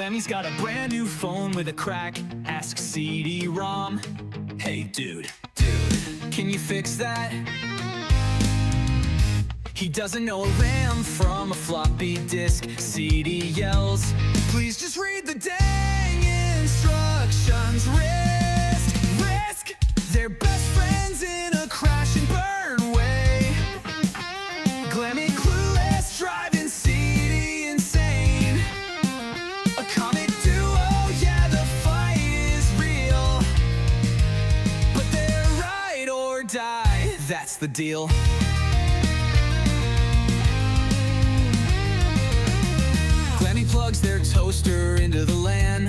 Glammy's got a brand new phone with a crack. Ask CD-ROM. Hey dude, can you fix that? He doesn't know a RAM from a floppy disk. CD yells, please just read the dang instructions. Risk, they're best friends in a crash and burn way. Glammy clueless, driving CD insane. A comic duo, yeah, the fight is real. But they're ride or die, that's the deal. Plugs their toaster into the LAN.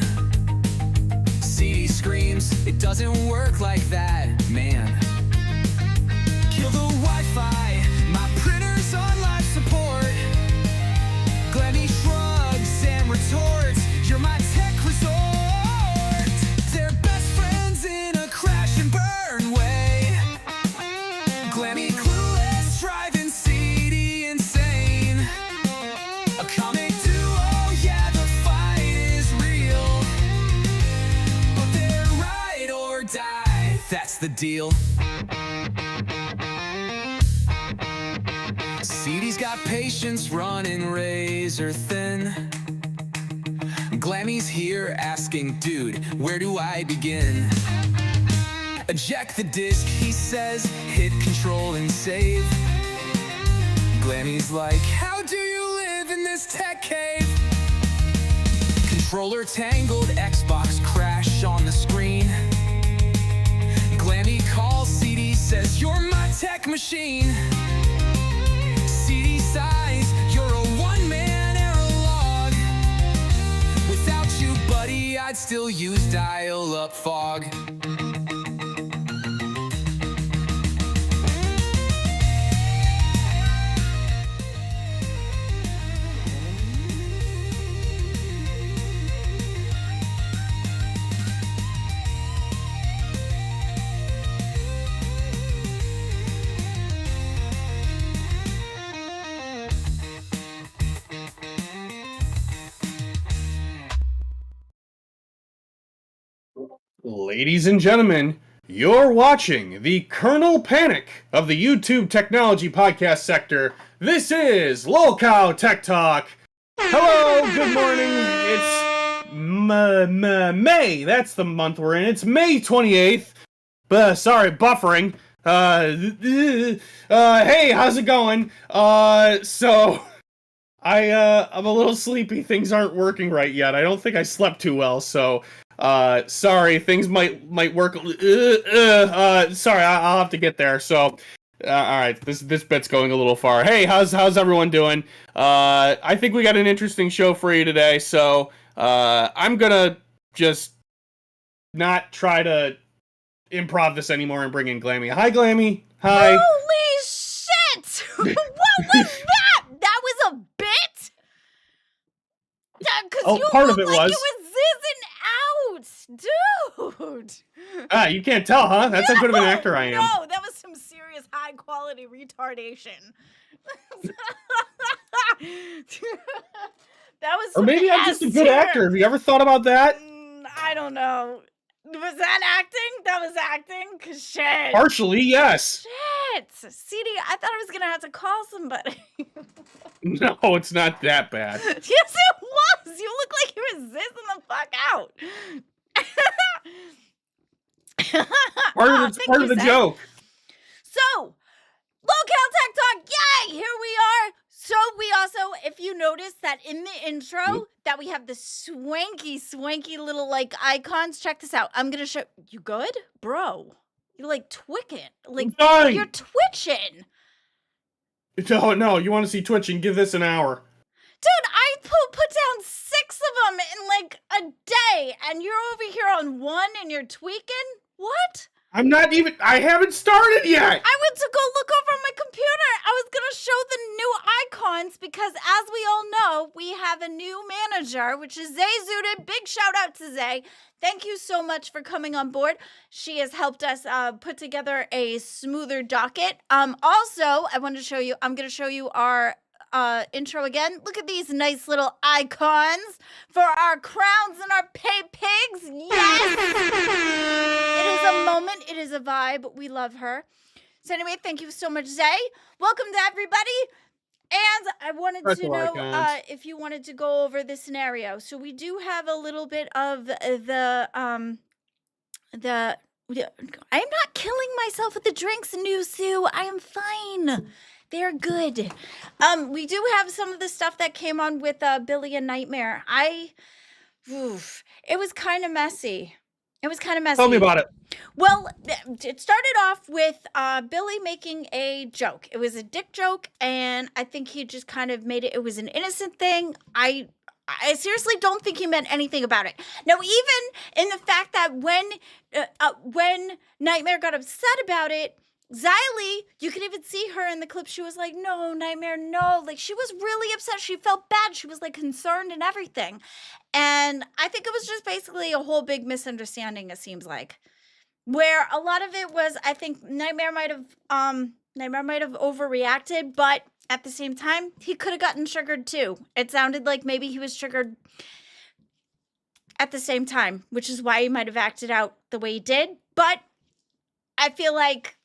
CD screams, it doesn't work like that, man. Kill the Wi-Fi, my printer's on life support. Glammy shrugs and retorts, you're my tech resort. They're best friends in a crash and burn way. Glammy clueless, driving CD insane. A comic that's the deal. CD's got patience running razor thin. Glammy's here asking, dude, where do I begin? Eject the disc, he says, hit control and save. Glammy's like, how do you live in this tech cave? Controller tangled, Xbox crash on the screen. Glammy calls CD, says, you're my tech machine. CD sighs, you're a one-man error log. Without you, buddy, I'd still use dial-up fog. Ladies and gentlemen, you're watching the Kernel Panic of the YouTube technology podcast sector. This is Lolcow Tech Talk. Hello, good morning. It's May. That's the month we're in. It's May 28th. Sorry, buffering. Hey, how's it going? I'm a little sleepy. Things aren't working right yet. I don't think I slept too well, so sorry, things might work. Sorry, I'll have to get there. So, alright, this bit's going a little far. Hey, how's everyone doing? I think we got an interesting show for you today, so, I'm gonna just not try to improv this anymore and bring in Glammy. Hi, Glammy. Hi. Holy shit! What was that? That was a bit? Because you part look of it like was. it was zizzing out, dude. You can't tell, huh? That's how good of an actor I am. No, that was some serious high quality retardation. That was. Or maybe I'm just a good actor. Have you ever thought about that? I don't know. Was that acting? That was acting? Cause shit. Partially, yes. Shit. CD, I thought I was gonna have to call somebody. No, it's not that bad. Yes, it was. You look like you were zizzing the fuck out. Part of the joke. So, Lolcow Tech Talk, yay! Here we are. So we also, if you notice that in the intro, that we have the swanky little like icons. Check this out. I'm gonna show you. Good, bro. You like twicking, like you're twitching. No, you want to see twitching? Give this an hour. Dude, I put down 6 of them in like a day, and you're over here on 1 and you're tweaking? What? I haven't started yet! I went to go look over on my computer. I was gonna show the new icons because, as we all know, we have a new manager, which is Zay Zooted. Big shout out to Zay. Thank you so much for coming on board. She has helped us put together a smoother docket. Also, I wanted to show you, I'm gonna show you our intro again. Look at these nice little icons for our crowns and our pay pigs. Yes! It is a moment. It is a vibe. We love her. So anyway, thank you so much, Zay. Welcome to everybody. And I wanted to know if you wanted to go over the scenario. So we do have a little bit of I'm not killing myself with the drinks, Nusu. I am fine. They're good. We do have some of the stuff that came on with Billy and Nightmare. It was kind of messy. Tell me about it. Well, it started off with Billy making a joke. It was a dick joke, and I think he just kind of made it. It was an innocent thing. I seriously don't think he meant anything about it. Now, even in the fact that when Nightmare got upset about it, Xylee, you can even see her in the clip. She was like, "No, Nightmare, no." Like, she was really upset. She felt bad. She was like concerned and everything. And I think it was just basically a whole big misunderstanding, it seems like. Where a lot of it was, I think Nightmare might have overreacted, but at the same time, he could have gotten triggered too. It sounded like maybe he was triggered at the same time, which is why he might have acted out the way he did. But I feel like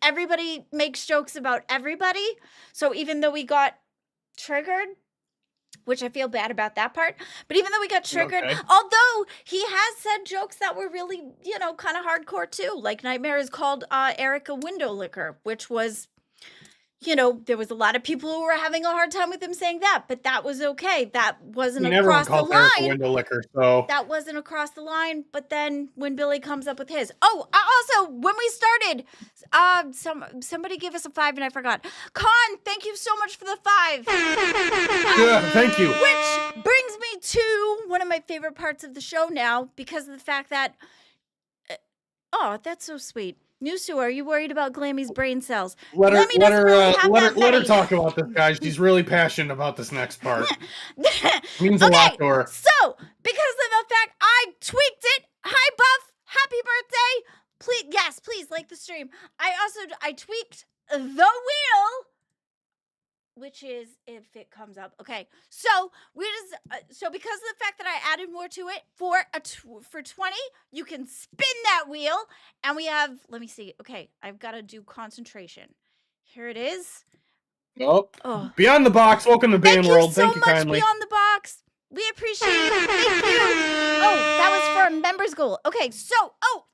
everybody makes jokes about everybody. So even though we got triggered, which I feel bad about that part, but even though we got triggered, although he has said jokes that were really, kind of hardcore too. Like Nightmare has called Eric a window licker, which was, there was a lot of people who were having a hard time with him saying that, but that was okay. That wasn't across the line. Eric a window licker, so that wasn't across the line. But then when Billy comes up with his, also when we started, somebody gave us a 5 and I forgot. Con, thank you so much for the 5. Yeah, thank you. Which brings me to one of my favorite parts of the show now, because of the fact that, that's so sweet. Nusu, are you worried about Glammy's brain cells? Let her talk about this, guys. She's really passionate about this next part. Means a lot to her. So, because of the fact I tweaked it, hi Buff, happy birthday. Please like the stream. I tweaked the wheel, which is if it comes up. Okay, so so because of the fact that I added more to it for 20, you can spin that wheel, and we have. Let me see. Okay, I've got to do concentration. Here it is. Oh, Beyond the Box. Welcome to Band World. Thank you so much, kindly. Beyond the Box. We appreciate it. Thank you. That was for a members goal. Okay, so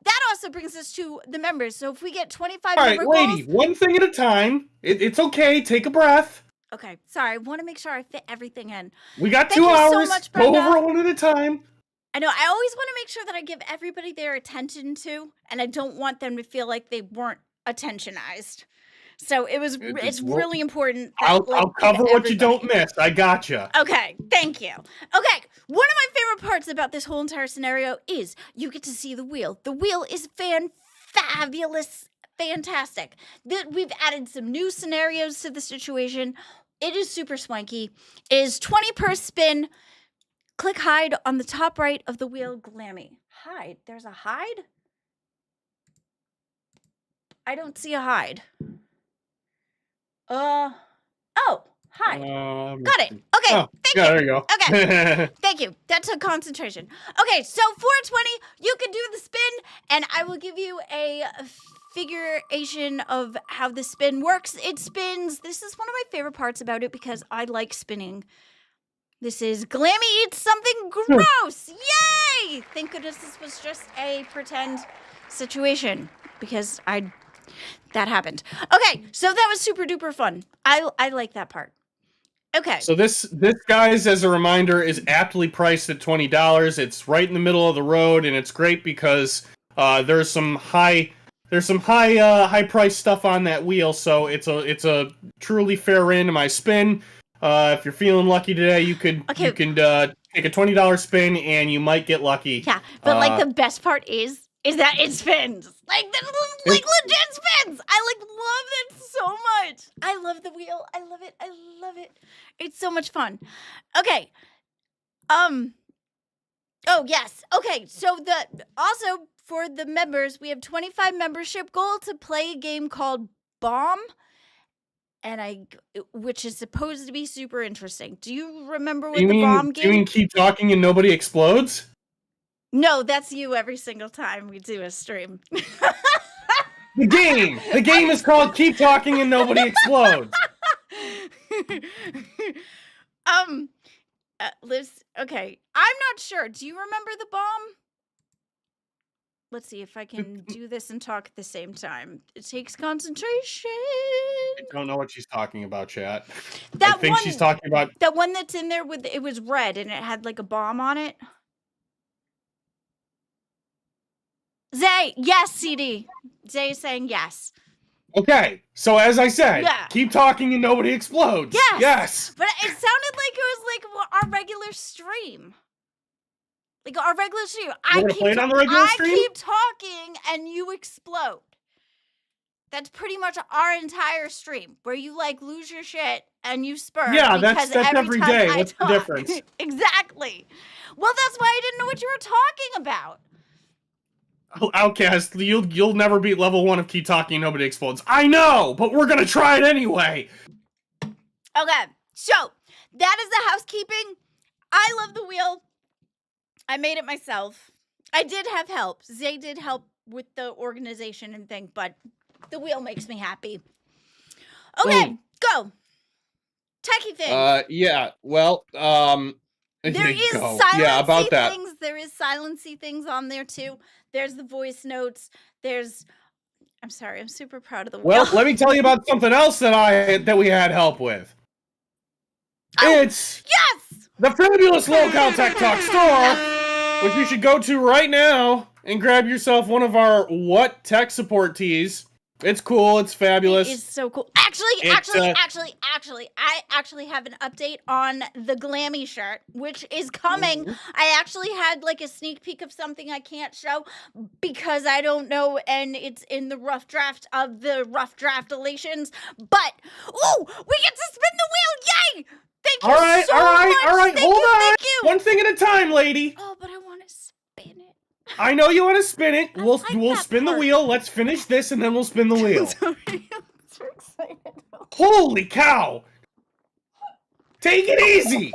that also brings us to the members. So if we get 25 member goals, lady, one thing at a time. It's okay. Take a breath. Okay, sorry. I want to make sure I fit everything in. We got 2 hours. So much, go over one at a time. I know. I always want to make sure that I give everybody their attention to, and I don't want them to feel like they weren't attentionized. So it's really important. That, I'll cover what you don't miss. I gotcha. Okay, thank you. Okay, one of my favorite parts about this whole entire scenario is you get to see the wheel. The wheel is fabulous. Fantastic. We've added some new scenarios to the situation. It is super swanky. It is 20 per spin. Click hide on the top right of the wheel, Glammy. Hide. There's a hide? I don't see a hide. Hide. Got it. Okay, thank you. There you go. Okay, thank you. That took concentration. Okay, so 420, you can do the spin, and I will give you a figuration of how the spin works. It spins. This is one of my favorite parts about it because I like spinning. This is Glammy eats something gross. Yay! Thank goodness this was just a pretend situation because that happened. Okay, so that was super duper fun. I like that part. Okay. So this guys, as a reminder, is aptly priced at $20. It's right in the middle of the road, and it's great because there's some high price stuff on that wheel. So it's a truly fair randomized spin. If you're feeling lucky today, you can take a $20 spin, and you might get lucky. Yeah, but the best part is that it spins. Like legit spins. I love it so much. I love the wheel. I love it. It's so much fun. Okay. Oh yes. Okay. So also for the members, we have 25 membership goal to play a game called Bomb. which is supposed to be super interesting. Do you remember what You the mean bomb you mean game? keep talking and nobody explodes? No, that's you every single time we do a stream. The game is called Keep Talking and Nobody Explodes. Liz, okay. I'm not sure. Do you remember the bomb? Let's see if I can do this and talk at the same time. It takes concentration. I don't know what she's talking about, chat. That I think one, she's talking about that one that's in there with it was red and it had like a bomb on it. Zay, yes, CD. Zay is saying yes. Okay, so as I said, Yeah. keep talking and nobody explodes. Yes. Yes. But it sounded like it was like our regular stream. Like our regular stream. We're gonna play it on the regular stream? I keep talking and you explode. That's pretty much our entire stream, where you like lose your shit and you spur. Yeah, because that's every time day. I What's the talk. difference? Exactly. Well, that's why I didn't know what you were talking about. Outcast, you'll never beat level 1 of Keep Talking and Nobody Explodes. I know, but we're gonna try it anyway. Okay, so that is the housekeeping. I love the wheel. I made it myself. I did have help. Zay did help with the organization and thing, but the wheel makes me happy. Okay, go. Techie thing. Yeah. Well, there is go. silency Yeah, about that. things. There is silency things on there too. There's the voice notes. I'm sorry. I'm super proud of the wheel. Well, let me tell you about something else that we had help with. It's yes, the fabulous Local Tech Talk store, which you should go to right now and grab yourself one of our What Tech Support tees. It's cool. It's fabulous. It is so cool. Actually, I actually have an update on the Glammy shirt, which is coming. I actually had like a sneak peek of something I can't show because I don't know, and it's in the rough draft of the rough draft-alations. But we get to spin the wheel! Yay! Thank you so much. All right. Thank Hold you, on. Thank you. One thing at a time, lady. Oh, but I want to spin it. I know you want to spin it. We'll that spin the part. wheel. Let's finish this, and then we'll spin the wheel. Sorry, I'm so excited. Holy cow! Take it easy!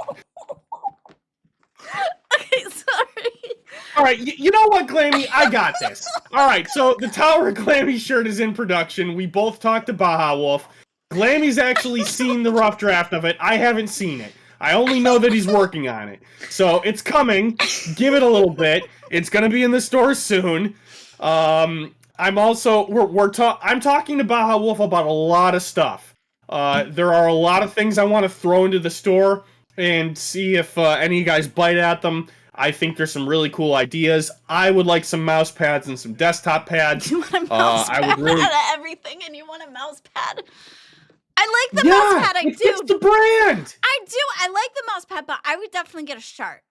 Okay, sorry. Alright, you know what, Glammy? I got this. Alright, so the Tower Glammy shirt is in production. We both talked to Baja Wolf. Glammy's actually seen the rough draft of it. I haven't seen it. I only know that he's working on it. So it's coming. Give it a little bit. It's gonna be in the store soon. I'm also I'm talking to Baja Wolf about a lot of stuff. There are a lot of things I want to throw into the store and see if any of you guys bite at them. I think there's some really cool ideas. I would like some mouse pads and some desktop pads. You want a mouse pad I would really... out of everything, and you want a mouse pad? I like the mouse pad. I do. It's the brand. I do. I like the mouse pad, but I would definitely get a shirt.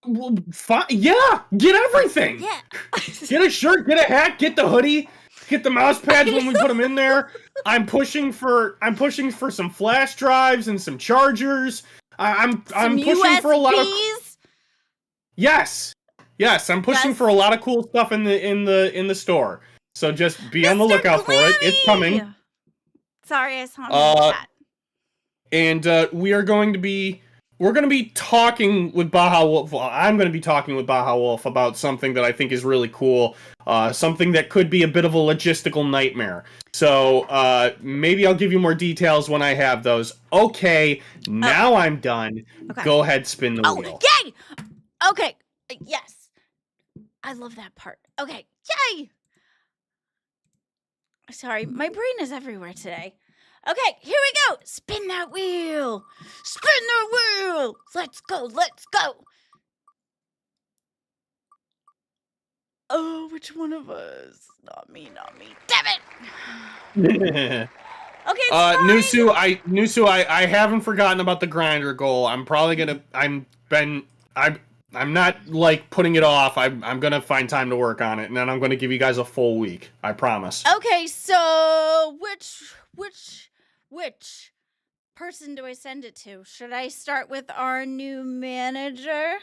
Well, fine. Yeah, get everything. Yeah. Get a shirt, get a hat, get the hoodie, get the mouse pads when we put them in there. I'm pushing for some flash drives and some chargers. I'm pushing for a lot of Yes. I'm pushing for a lot of cool stuff in the store. So just be on the lookout for it. It's coming. Sorry, I saw that. And we're going to be talking with Baja Wolf. Well, I'm going to be talking with Baja Wolf about something that I think is really cool. Something that could be a bit of a logistical nightmare. So maybe I'll give you more details when I have those. Okay, now I'm done. Okay. Go ahead, spin the wheel. Yay! Okay, yes. I love that part. Okay, yay! Sorry, my brain is everywhere today. Okay, here we go. Spin that wheel. Spin the wheel. Let's go. Oh, which one of us? Not me. Damn it. Okay, Nusu, I haven't forgotten about the grinder goal. I'm probably gonna. I'm not like putting it off. I'm gonna find time to work on it, and then I'm gonna give you guys a full week. I promise. Okay, so which person do I send it to? Should I start with our new manager?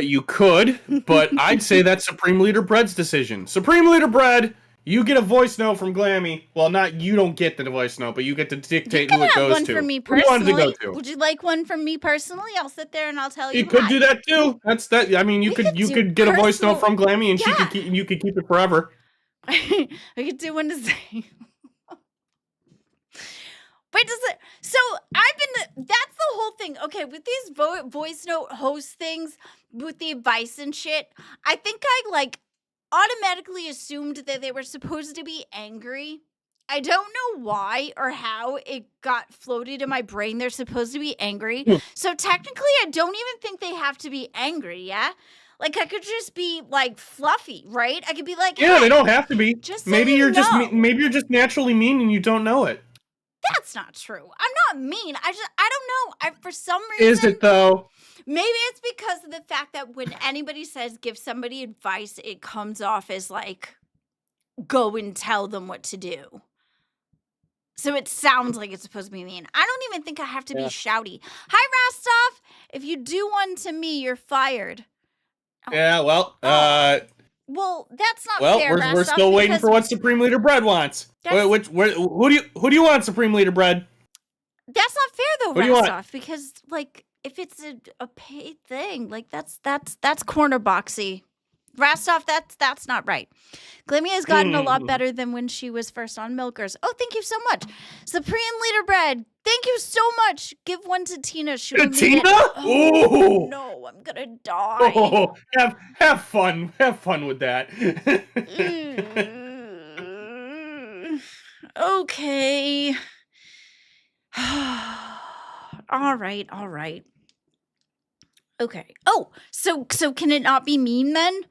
You could, but I'd say that's Supreme Leader Bread's decision. Supreme Leader Bread, You get a voice note from Glammy. Well, not you don't get the voice note, but you get to You dictate can who it have goes one to. from me Who do you want it to personally. go to? Would you like one from me personally? I'll sit there and I'll tell You you could hi. do that too. That's that. I mean, you We could could do get a voice note personal- from Glammy, and she Yeah. could keep you could keep it forever. I could do one to say. Wait, does it? So that's the whole thing. Okay, with these voice note host things, with the advice and shit, I think I like automatically assumed that they were supposed to be angry. I don't know why or how it got floated in my brain. They're supposed to be angry. So technically, I don't even think they have to be angry. Yeah. Like I could just be like fluffy, right? I could be like, Yeah, hey, they don't have to be. just so Maybe you you're just know. maybe you're just naturally mean and you don't know it. That's not true. I'm not mean. I don't know. For some reason, Is it though? maybe it's because of the fact that when anybody says give somebody advice, it comes off as like go and tell them what to do. So it sounds like it's supposed to be mean. I don't even think I have to be shouty. Hi, Rostov. If you do one to me, you're fired. Oh. Yeah, well, well, that's not well, fair. we're still waiting for what Supreme Leader Bread wants. Who do you want, Supreme Leader Bread? That's not fair though, What do you want? Rostov, because like if it's a paid thing, like that's corner boxy. Rostov, that's not right. Glammy has gotten a lot better than when she was first on Milkers. Oh, thank you so much. Supreme Leader Bread, thank you so much. Give one to Tina. Tina? Oh, no, I'm gonna die. Oh, have fun. Have fun with that. Okay. All right. Okay. Oh, so can it not be mean then?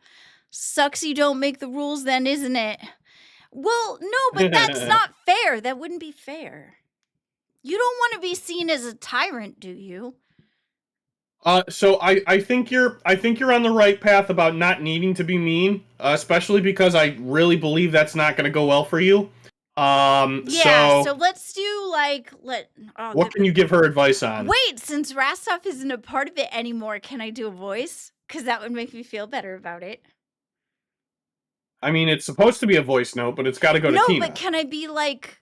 Sucks you don't make the rules then, isn't it? Well, no, but that's not fair. That wouldn't be fair. You don't want to be seen as a tyrant, do you? So I think you're on the right path about not needing to be mean, especially because I really believe that's not going to go well for you. Yeah, so let's do like what can you give her advice on? Wait, since Rastov isn't a part of it anymore, can I do a voice? Because that would make me feel better about it. I mean, it's supposed to be a voice note, but it's got to go to Tina. No, but can I be like,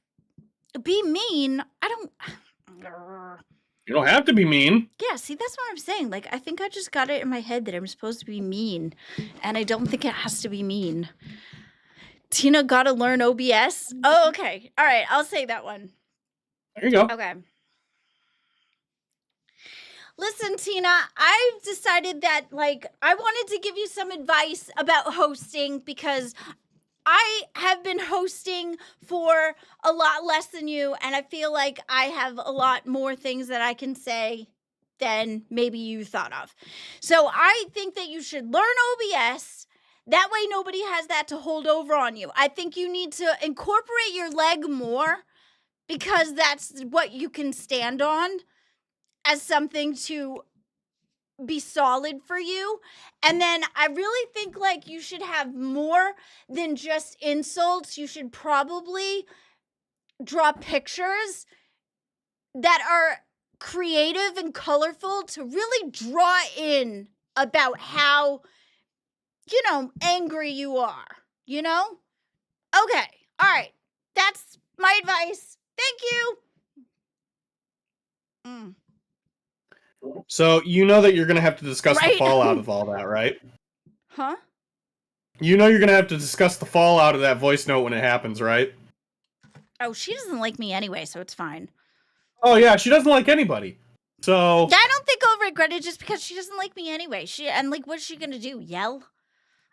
be mean? I don't. You don't have to be mean. Yeah, see, that's what I'm saying. Like, I think I just got it in my head that I'm supposed to be mean, and I don't think it has to be mean. Tina gotta learn OBS. Oh, okay. All right, I'll say that one. There you go. Okay. Listen, Tina, I've decided that, like, I wanted to give you some advice about hosting because I have been hosting for a lot less than you, and I feel like I have a lot more things that I can say than maybe you thought of. So I think that you should learn OBS. That way nobody has that to hold over on you. I think you need to incorporate your leg more because that's what you can stand on as something to be solid for you. And then I really think like you should have more than just insults. You should probably draw pictures that are creative and colorful to really draw in about how, you know, angry you are, you know? Okay. All right. That's my advice. Thank you. So you know that you're going to have to discuss Right? the fallout of all that, right? Huh? You know you're going to have to discuss the fallout of that voice note when it happens, right? Oh, she doesn't like me anyway, so it's fine. Oh, yeah, she doesn't like anybody. So I don't think I'll regret it just because she doesn't like me anyway. And like, what's she gonna do? Yell?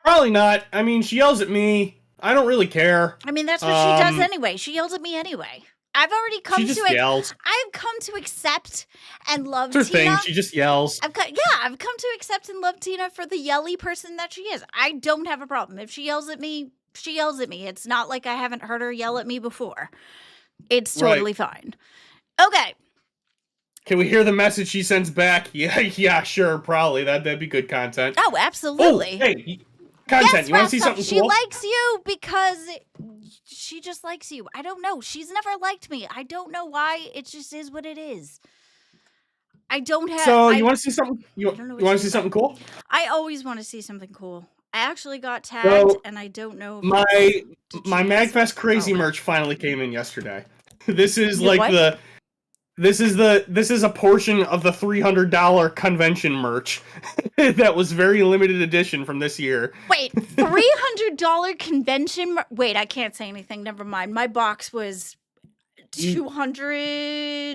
probably not. I mean, she yells at me. I don't really care. I mean, that's what she does anyway. She yells at me anyway. I've already come She just to it. yells. I've come to accept and love It's her Tina. thing. She just yells. I've come to accept and love Tina for the yelly person that she is. I don't have a problem. If she yells at me, she yells at me. It's not like I haven't heard her yell at me before. It's totally fine. Okay. Can we hear the message she sends back? Yeah, sure, probably. That'd be good content. Oh, absolutely. Oh, hey, content. Yes, You want to see Rostov, something she cool? likes you because she just likes you. I don't know. She's never liked me. I don't know why. It just is what it is. I don't have. So you want to see something? You don't know want what to see something cool? I always want to see something cool. I actually got tagged, So, and I don't know if my did my you guys- MagFest crazy okay. merch finally came in yesterday. This is You like what? this is a portion of the $300 convention merch that was very limited edition from this year. Wait, $300 convention? Wait, I can't say anything. Never mind. My box was $250.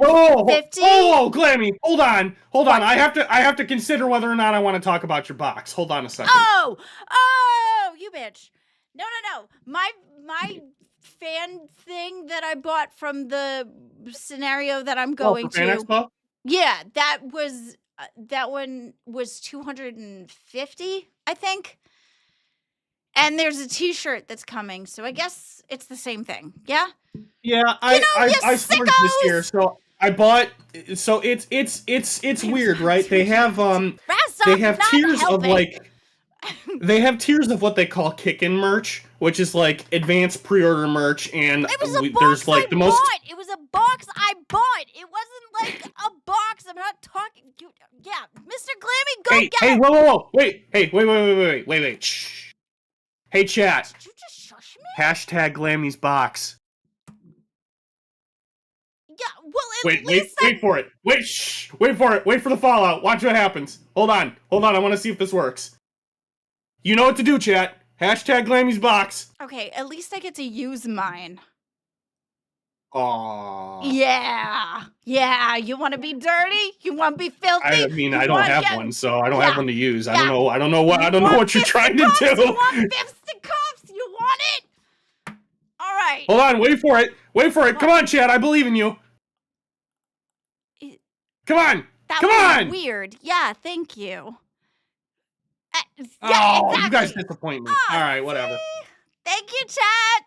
Glammy, hold on. What? I have to consider whether or not I want to talk about your box. Hold on a second. Oh, you bitch. No. My fan thing that I bought from the scenario that I'm going for Fan to. Expo? Yeah, that one was $250, I think. And there's a T-shirt that's coming, so I guess it's the same thing. Yeah. Yeah, I splurged this year, so I bought. So it's weird, right? They have tiers of like. They have tiers of what they call kick-in merch, which is like advanced pre-order merch, and It was a box there's like the most. bought. It was a box I bought. It wasn't like a box. I'm not talking. Yeah, Mr. Glammy, go get Hey, it. whoa! Wait, hey, wait! Shh. Hey, chat. Did you just shush me? Hashtag Glammy's box. Yeah, well, at least Wait for it. Wait for it. Wait for the fallout. Watch what happens. Hold on. I want to see if this works. You know what to do, chat. Hashtag Glammy's box. Okay, at least I get to use mine. Aww. Yeah. You want to be dirty? You want to be filthy? I mean, I don't have one, so I don't have one to use. Yeah. I don't know what you're trying to do. You want fisticuffs? You want it? All right. Hold on. Wait for it. Come on, chat. I believe in you. Come on. That Come was on. weird. Yeah, thank you. You guys disappoint me. All right, whatever. Thank you, chat.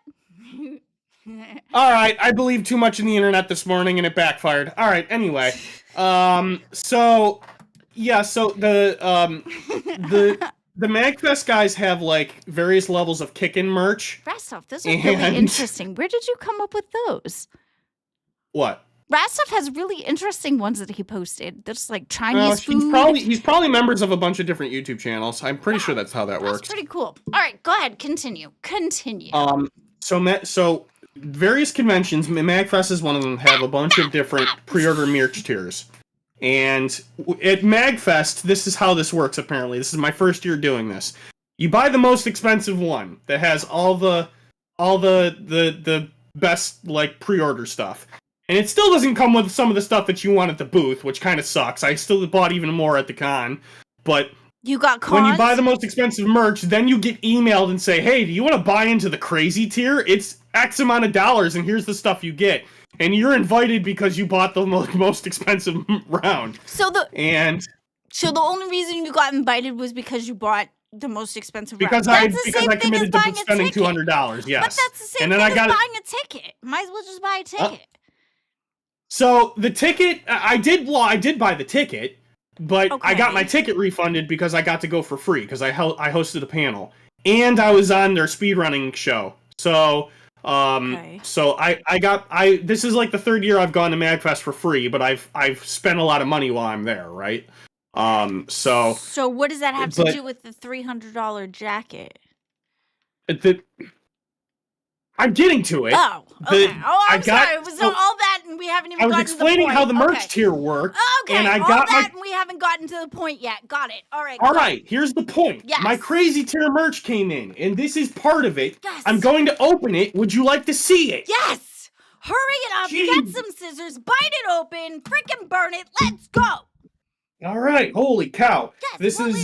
All right, I believed too much in the internet this morning and it backfired. All right, anyway. So the MagFest guys have like various levels of kick-in merch. Rastov, those are really interesting. Where did you come up with those? What? Rastov has really interesting ones that he posted. There's like Chinese food. He's probably members of a bunch of different YouTube channels. I'm pretty sure that's how that works. That's pretty cool. All right, go ahead. Continue. So various conventions, MagFest is one of them, have a bunch of different pre-order merch tiers. And at MagFest, this is how this works apparently. This is my first year doing this. You buy the most expensive one that has all the best like pre-order stuff. And it still doesn't come with some of the stuff that you want at the booth, which kind of sucks. I still bought even more at the con. But you got cons? When you buy the most expensive merch, then you get emailed and say, hey, do you want to buy into the crazy tier? It's X amount of dollars, and here's the stuff you get. And you're invited because you bought the most expensive round. So the only reason you got invited was because you bought the most expensive round. Because I committed to spending $200, yes. But that's the same thing as buying a ticket. Might as well just buy a ticket. So the ticket, I did buy the ticket, but I got my ticket refunded because I got to go for free because I hosted a panel and I was on their speedrunning show. So this is like the third year I've gone to MagFest for free, but I've spent a lot of money while I'm there, right? So what does that have to do with the $300 jacket? I'm getting to it. Oh, okay. I'm sorry. It was all that, and we haven't even gotten to the point. I was explaining how the merch tier worked. Okay, and I all got that, and we haven't gotten to the point yet. Got it. All right. All right, here's the point. Yes. My crazy tier merch came in, and this is part of it. Yes. I'm going to open it. Would you like to see it? Yes. Hurry it up. Get some scissors. Bite it open. Freaking burn it. Let's go. All right. Holy cow. Yes, this is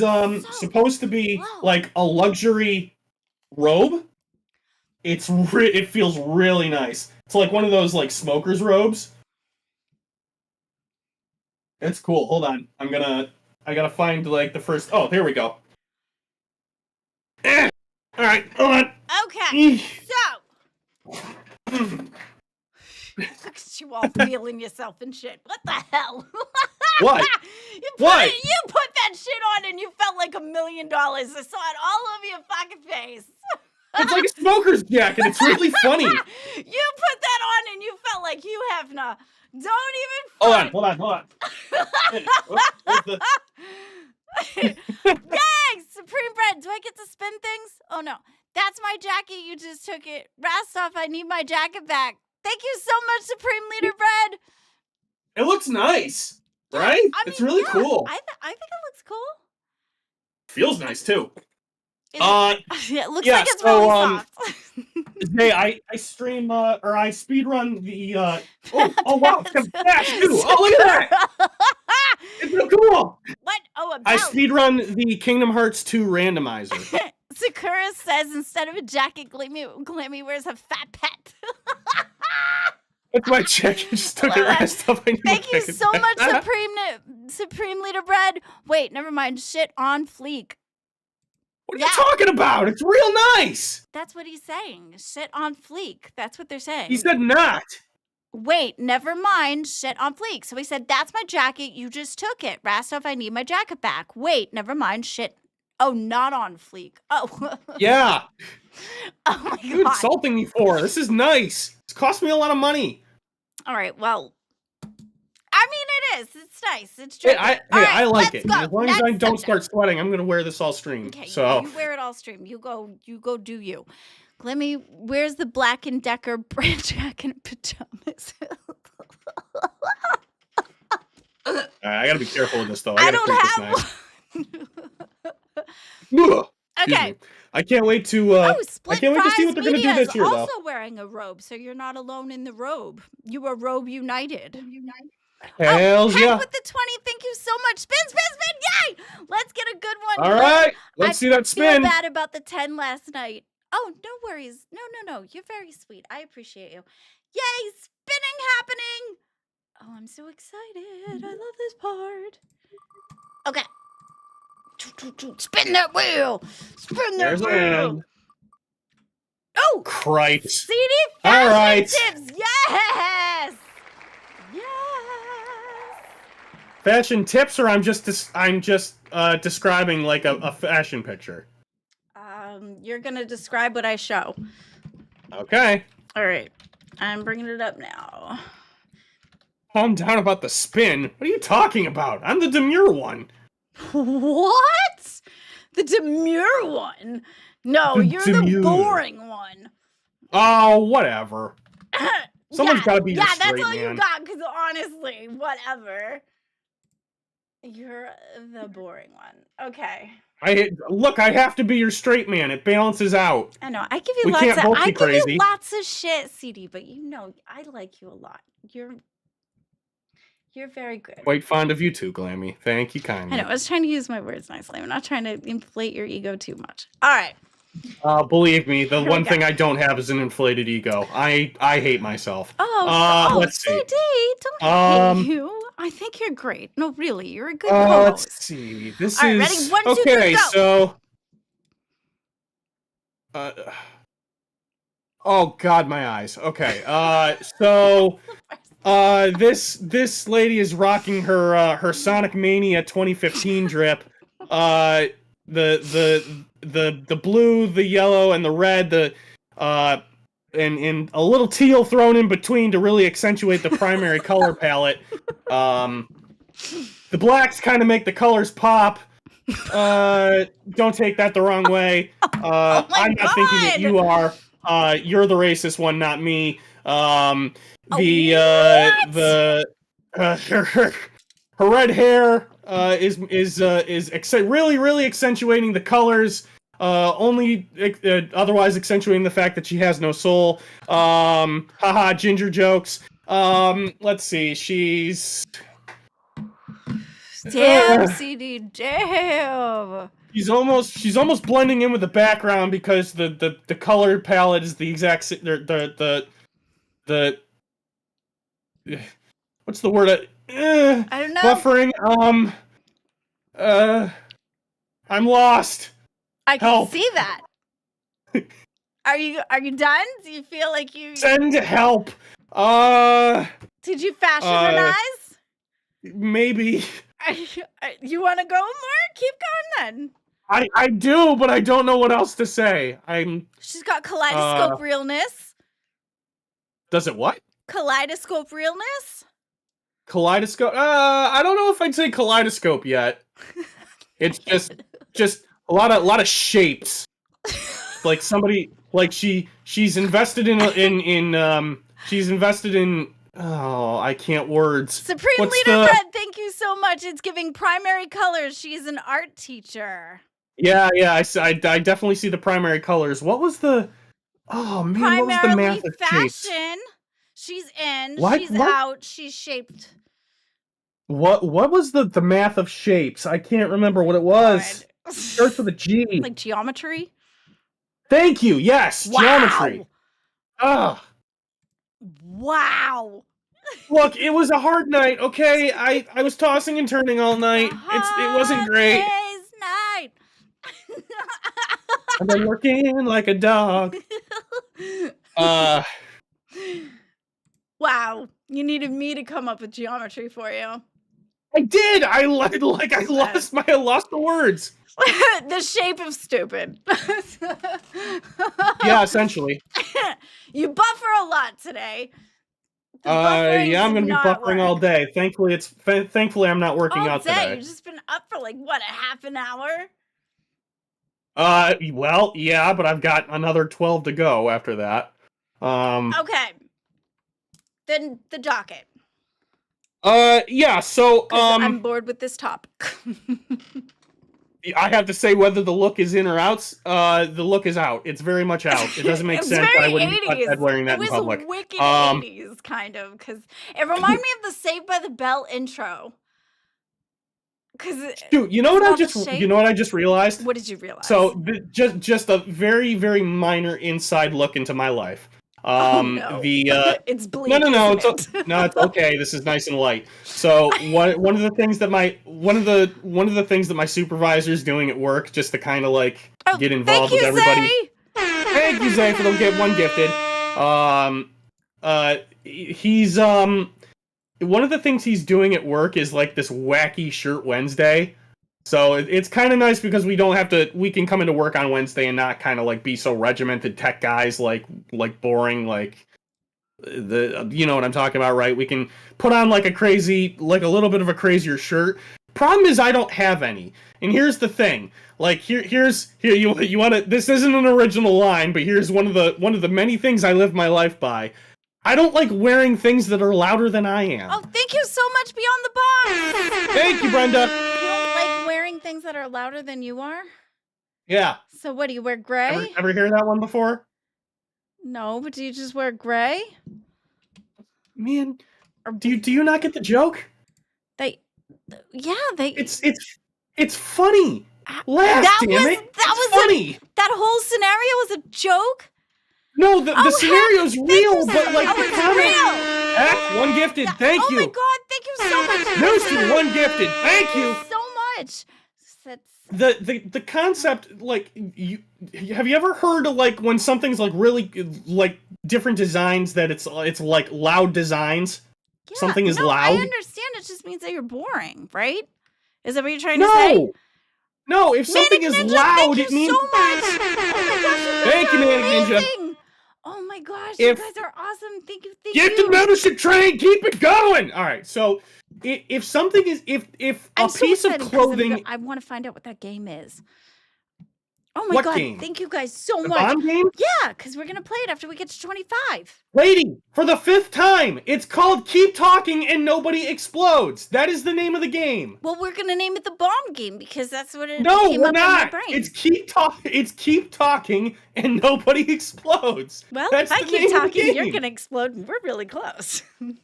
supposed to be like a luxury robe. It feels really nice. It's like one of those like smoker's robes. It's cool. Hold on. I gotta find like the first. Oh, there we go. All right. Hold on. Okay. So. Look at you all feeling yourself and shit. What the hell? What? You put that shit on and you felt like $1 million. I saw it all over your fucking face. It's like a smoker's jacket. It's really funny. You put that on and you felt like you have no. Don't even. Hold on. Thanks, Supreme Bread. Do I get to spin things? Oh no. That's my jacket. You just took it. Rastov, I need my jacket back. Thank you so much, Supreme Leader Bread. It looks nice, Yeah, right? I mean, It's really cool. I think it looks cool. Feels nice too. Yeah, it looks yeah, like it's so, really soft. Hey, I stream or I speedrun the oh wow, it's fast too. Oh, look at that! It's so cool. What? Oh, I about speedrun the Kingdom Hearts 2 randomizer. Sakura says instead of a jacket, Glammy wears a fat pet. That's my check. You just took it right stuff. Thank you so much, Supreme Leader Bread. Wait, never mind. Shit on fleek. What are you talking about? It's real nice. That's what he's saying. Shit on fleek. That's what they're saying. He said not. Wait, never mind. Shit on fleek. So he said, that's my jacket. You just took it. Rastov, I need my jacket back. Wait, never mind. Shit. Oh, not on fleek. Oh. Yeah. Oh my God. You're insulting me for. This is nice. It's cost me a lot of money. All right, well, I mean, it is. It's nice. It's true. I like it. Go. As long as I don't start sweating, I'm gonna wear this all stream. Okay, so you wear it all stream. You go do you. Glimmy, where's the Black & Decker brand jacket and pajamas? I gotta be careful with this though. I don't have one. Okay. I can't wait to. I can't wait to see what they're gonna do this year, though. Also wearing a robe, so you're not alone in the robe. You are robe united. Hells yeah! With the 20, thank you so much. Spin, yay! Let's get a good one. All right, let's see that spin. I feel bad about the 10 last night. Oh, no worries. No. You're very sweet. I appreciate you. Yay! Spinning happening. Oh, I'm so excited. I love this part. Okay. Spin that wheel! Spin that wheel! Oh! Cripes. CD fashion All right. tips! Yes! Yes! Fashion tips, or I'm just describing like a fashion picture. You're gonna describe what I show. Okay. All right. I'm bringing it up now. Calm down about the spin. What are you talking about? I'm the demure one. What? The demure one? No, you're the boring one. Oh, whatever. Someone's got to be your straight man. Yeah, that's all you got, because honestly, whatever. You're the boring one. Okay. I have to be your straight man. It balances out. I know. I give you lots of shit, CD, but you know, I like you a lot. You're very good. Quite fond of you too, Glammy. Thank you kindly. I know. I was trying to use my words nicely. I'm not trying to inflate your ego too much. All right. Believe me, the one thing I don't have is an inflated ego. I hate myself. Let's see. CD, don't hate you. I think you're great. No, really, you're a good co-host. Let's see. This All right, is ready? 1, 2, 3, okay. go. So, oh God, my eyes. Okay. So. This lady is rocking her Sonic Mania 2015 drip. The blue, the yellow, and the red. And a little teal thrown in between to really accentuate the primary color palette. The blacks kind of make the colors pop. Don't take that the wrong way. I'm not thinking that you are. You're the racist one, not me. Her red hair is really accentuating the colors. Otherwise accentuating the fact that she has no soul. Haha, ginger jokes. Let's see. She's damn CD, damn. She's almost blending in with the background because the color palette is the exact the what's the word? I don't know. Buffering. I'm lost. I can help. see that. Are you done? Do you feel like you send help? Did you fashionize? Maybe. You want to go more? Keep going then. I do, but I don't know what else to say. She's got kaleidoscope realness. Does it what? Kaleidoscope realness? Kaleidoscope? I don't know if I'd say kaleidoscope yet. It's just a lot of shapes. Like somebody, like she's invested she's invested in. Oh, I can't words. Supreme What's Leader the- Fred, thank you so much. It's giving primary colors. She's an art teacher. Yeah, I definitely see the primary colors. What was the? Oh man, what was the Primarily math of shapes? fashion. She's in. What? She's What? out. She's shaped. What was the math of shapes? I can't remember what it was. God. Starts with a G. Like geometry. Thank you. Yes, Wow. geometry. Ah. Wow. Look, it was a hard night, okay? I was tossing and turning all night. It wasn't great. Day's night. I've been working like a dog. Wow. You needed me to come up with geometry for you. I did. I lost the words. The shape of stupid. Yeah, essentially. You buffer a lot today. The buffering's Yeah, I'm gonna be not buffering all work. day. Thankfully I'm not working All out day. today. You've just been up for like what, a half an hour? Well, yeah, but I've got another 12 to go after that. Okay. Then the docket. Yeah, so 'Cause I'm bored with this topic. I have to say whether the look is in or out. The look is out. It's very much out. It doesn't make It's sense. very I wouldn't be 80s. caught wearing that It in public. was wicked 80s, kind of, because it reminded me of the Saved by the Bell intro. Dude, you know what all I the just shape? you know what I just realized? What did you realize? So just a very very minor inside look into my life. No. It's bleak. No, isn't it? it's okay. This is nice and light. So one of the things that my supervisor is doing at work, just to kind of like get involved with everybody. Zay! Thank you, Zay, for the get one gifted. He's one of the things he's doing at work is like this wacky shirt Wednesday. So it's kind of nice because we can come into work on Wednesday and not kind of like be so regimented tech guys like boring like you know what I'm talking about, right? We can put on like a little bit of a crazier shirt. Problem is I don't have any. And here's the thing. Like here you want to, this isn't an original line, but here's one of the many things I live my life by. I don't like wearing things that are louder than I am. Oh, thank you so much, Beyond the Box! Thank you, Brenda. You don't like wearing things that are louder than you are? Yeah. So what, do you wear gray? Ever hear that one before? No, but do you just wear gray? Man, do you not get the joke? It's funny. Laugh, damn it. It's funny. That whole scenario was a joke? No, the scenario's real, but like the it's comment. real. Heck, one gifted. Thank you. Oh my god, thank you so much. Lucy, one gifted. Thank you. So much. The concept, like, have you ever heard of like when something's like really like different designs that it's like loud designs? Yeah, Something is no, loud. I understand. It just means that you're boring, right? Is that what you're trying to say? No, if something is Ninja, loud, thank you it means. so much. Oh my gosh, you guys Thank you, are Manic Ninja. amazing. Oh my gosh, you guys are awesome. Thank you. Gifted membership train, keep it going. All right, so if something is if a piece of clothing, I want to find out what that game is. Oh my What god, game? thank you guys so the much. bomb game, Yeah, because we're gonna play it after we get to 25. lady, for the 5th time, it's called Keep Talking and Nobody Explodes. That is the name of the game. Well, we're gonna name it the bomb game because that's what it No, came we're up in my not. brain. It's keep talking and nobody explodes. Well, That's if I the keep name of the talking, you're game. gonna explode, and we're really close.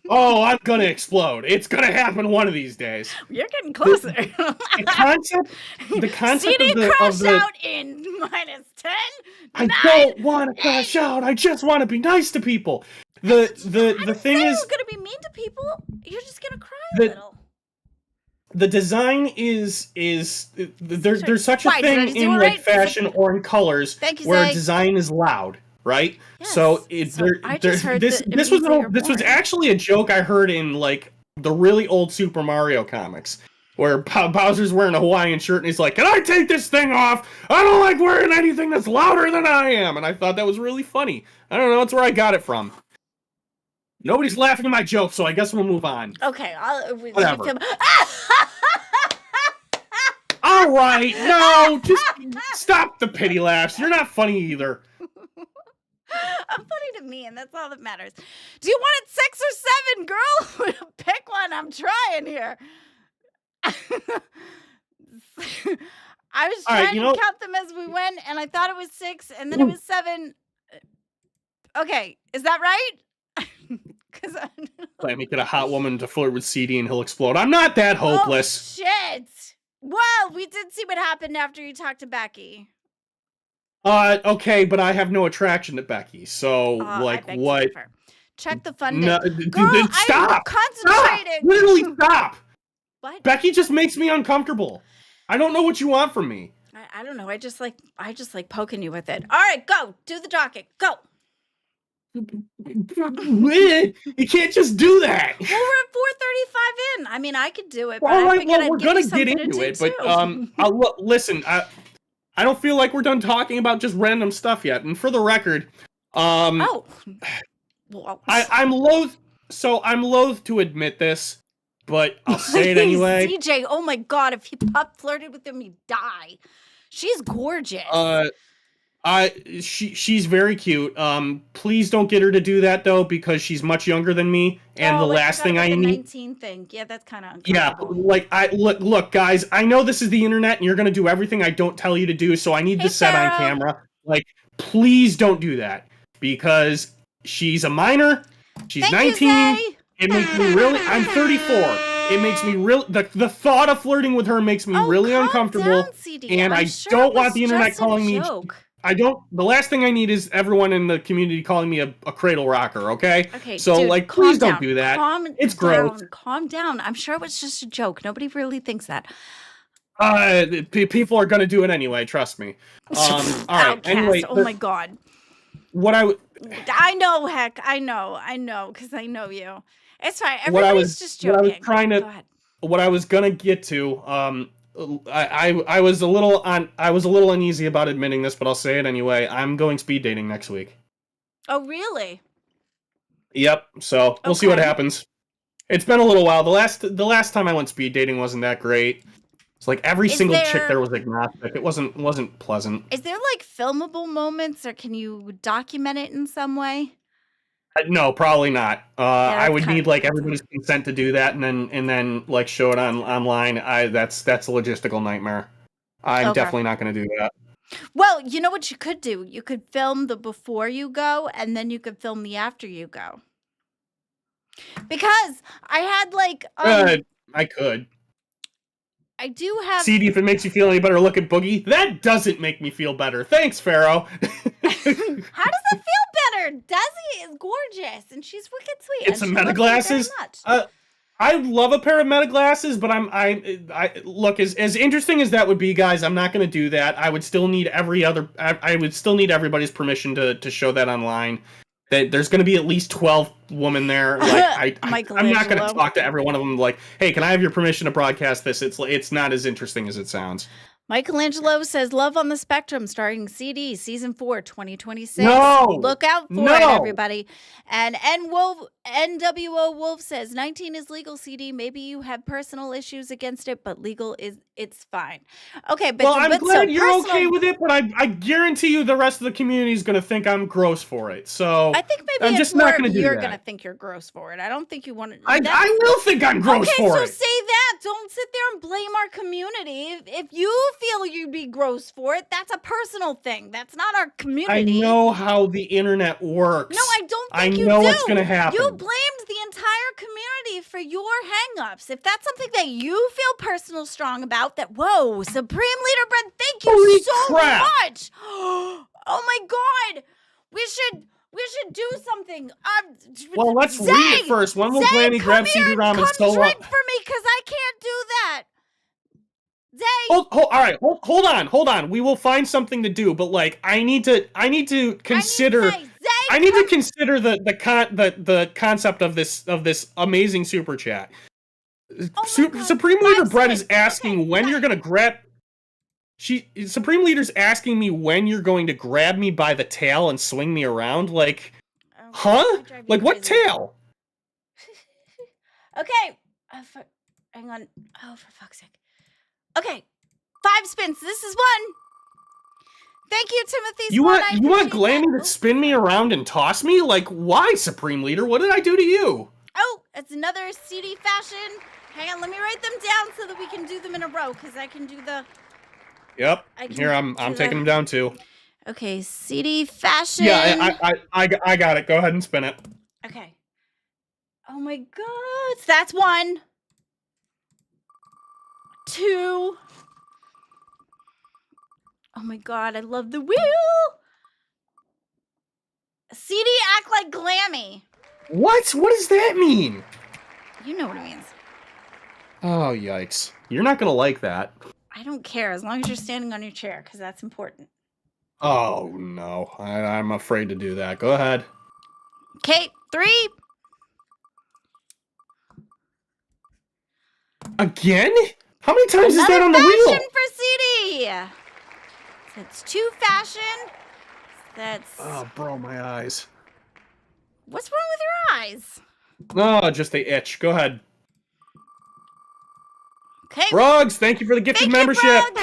Oh, I'm gonna explode. It's gonna happen one of these days. You're getting closer. The concept CD of crash the out in -10. I 9, don't want to crash out. I just want to be nice to people. The thing is, you're gonna be mean to people. You're just gonna cry a The- little. the design is there's such a Why, did I thing just do in it like right? fashion or in colors Thank you, where Zay. design is loud, right? Yes. So it's So I just heard this that it this means was that you're this was boring. actually a joke I heard in like the really old Super Mario comics. Where Bowser's wearing a Hawaiian shirt and he's like, "Can I take this thing off? I don't like wearing anything that's louder than I am." And I thought that was really funny. I don't know, that's where I got it from. Nobody's laughing at my joke, so I guess we'll move on. Okay, Whatever. All right, no, just Stop the pity laughs. You're not funny either. I'm funny to me, and that's all that matters. Do you want it 6 or 7, girl? Pick one. I'm trying here. I was All right, trying to count them as we went, and I thought it was 6, and then it was 7. Okay, is that right? Because Let me get a hot woman to flirt with CD and he'll explode. I'm not that hopeless. Oh, shit. Well, we did see what happened after you talked to Becky. Okay, but I have no attraction to Becky, so like I beg to what? differ. Check the funding. No, Girl, stop! I'm concentrating. Stop! Literally stop! What? Becky just makes me uncomfortable. I don't know what you want from me. I don't know. I just like poking you with it. All right, go. Do the docket. Go. You can't just do that. Well, we're at 4:35 in. I mean, I could do it, but All I right, figured well, I'd we're give you gonna get something to into do it, but too. listen. I don't feel like we're done talking about just random stuff yet. And for the record, Oh. Well, I'm loath to admit this, but I'll say it anyway. CJ, oh my God, if he flirted with him, he'd die. She's gorgeous. She's very cute. Please don't get her to do that though, because she's much younger than me. And the last thing I need, 19 thing. Yeah, that's kind of yeah. Like look, guys. I know this is the internet, and you're gonna do everything I don't tell you to do. So I need to set on camera. Like, please don't do that because she's a minor. She's 19. It makes me really. I'm 34. It makes me real. The thought of flirting with her makes me really uncomfortable. Down, CD. And I'm I sure don't want the internet calling me. I don't. The last thing I need is everyone in the community calling me a cradle rocker. Okay. Okay. So dude, like, please down. don't do that. It's down. gross. Calm down. I'm sure it was just a joke. Nobody really thinks that. People are gonna do it anyway. Trust me. All right. Outcast. Anyway. Oh my God. What I know, heck. I know, because I know you. It's fine. Everybody's just joking. Go ahead. What I was gonna get to. I was a little uneasy about admitting this, but I'll say it anyway. I'm going speed dating next week. Oh, really? Yep. So we'll see what happens. It's been a little while. The last time I went speed dating wasn't that great. It's like every single chick there was agnostic. It wasn't pleasant. Is there like filmable moments, or can you document it in some way? No, probably not. I would need like everybody's consent to do that, and then like show it online. That's a logistical nightmare. I'm definitely not going to do that. Well, you know what you could do? You could film the before you go, and then you could film the after you go. Because I had like I could. I do have. CD, if it makes you feel any better, look at Boogie. That doesn't make me feel better. Thanks, Pharaoh. How does it feel better? Desi is gorgeous, and she's wicked sweet. It's some meta glasses. I love a pair of meta glasses, but I look, as interesting as that would be, guys. I'm not going to do that. I would still need I would still need everybody's permission to show that online. There's going to be at least 12 women there. Like I'm not going to talk to every one of them. Like, hey, can I have your permission to broadcast this? It's not as interesting as it sounds. Michelangelo says, Love on the Spectrum, starring CD, Season 4, 2026. No! Look out for it, everybody. And NWO Wolf says, 19 is legal, CD. Maybe you have personal issues against it, but legal it's fine. Okay, but I'm glad you're okay with it, but I guarantee you the rest of the community is going to think I'm gross for it. So I think maybe I'm just not going to do that. You're going to think you're gross for it. I don't think you want to. I will think I'm gross for it. Okay, so say that. Don't sit there and blame our community. If you feel you'd be gross for it, that's a personal thing. That's not our community. I know how the internet works. No, I don't think you do. I know what's going to happen. You blamed the entire community for your hang-ups. If that's something that you feel personal strong about, whoa, Supreme Leader Bread, thank you so much. Oh my God. We should do something. Well, let's read it first. When will Granny grab CD-ROM and solo? Drink for me, because I can't do that. Zay. All right. Hold on. We will find something to do, but like, I need to consider. I need to consider the concept of this amazing super chat. Supreme Leader Brett is asking when you're gonna grab. Supreme Leader's asking me when you're going to grab me by the tail and swing me around. Like, huh? Like, what tail? Okay. Hang on. Oh, for fuck's sake. Okay. 5 spins. This is one. Thank you, Timothy You Swan. want Glammy to spin me around and toss me? Like, why, Supreme Leader? What did I do to you? Oh, it's another CD fashion. Hang on, let me write them down so that we can do them in a row, because I can do the... Yep. Here, I'm taking them down too. Okay, CD fashion. Yeah, I got it. Go ahead and spin it. Okay. Oh my god. That's 1. 2. Oh my god, I love the wheel. CD act like Glammy. What? What does that mean? You know what it means. Oh, yikes. You're not going to like that. I don't care as long as you're standing on your chair, because that's important. Oh, no. I'm afraid to do that. Go ahead. Okay, 3. Again? How many times is that on the fashion wheel? for CD. So it's 2 fashion. That's... Oh, bro, my eyes. What's wrong with your eyes? No, just they itch. Go ahead. Okay. Rugs, thank you for the gifted membership. Glammy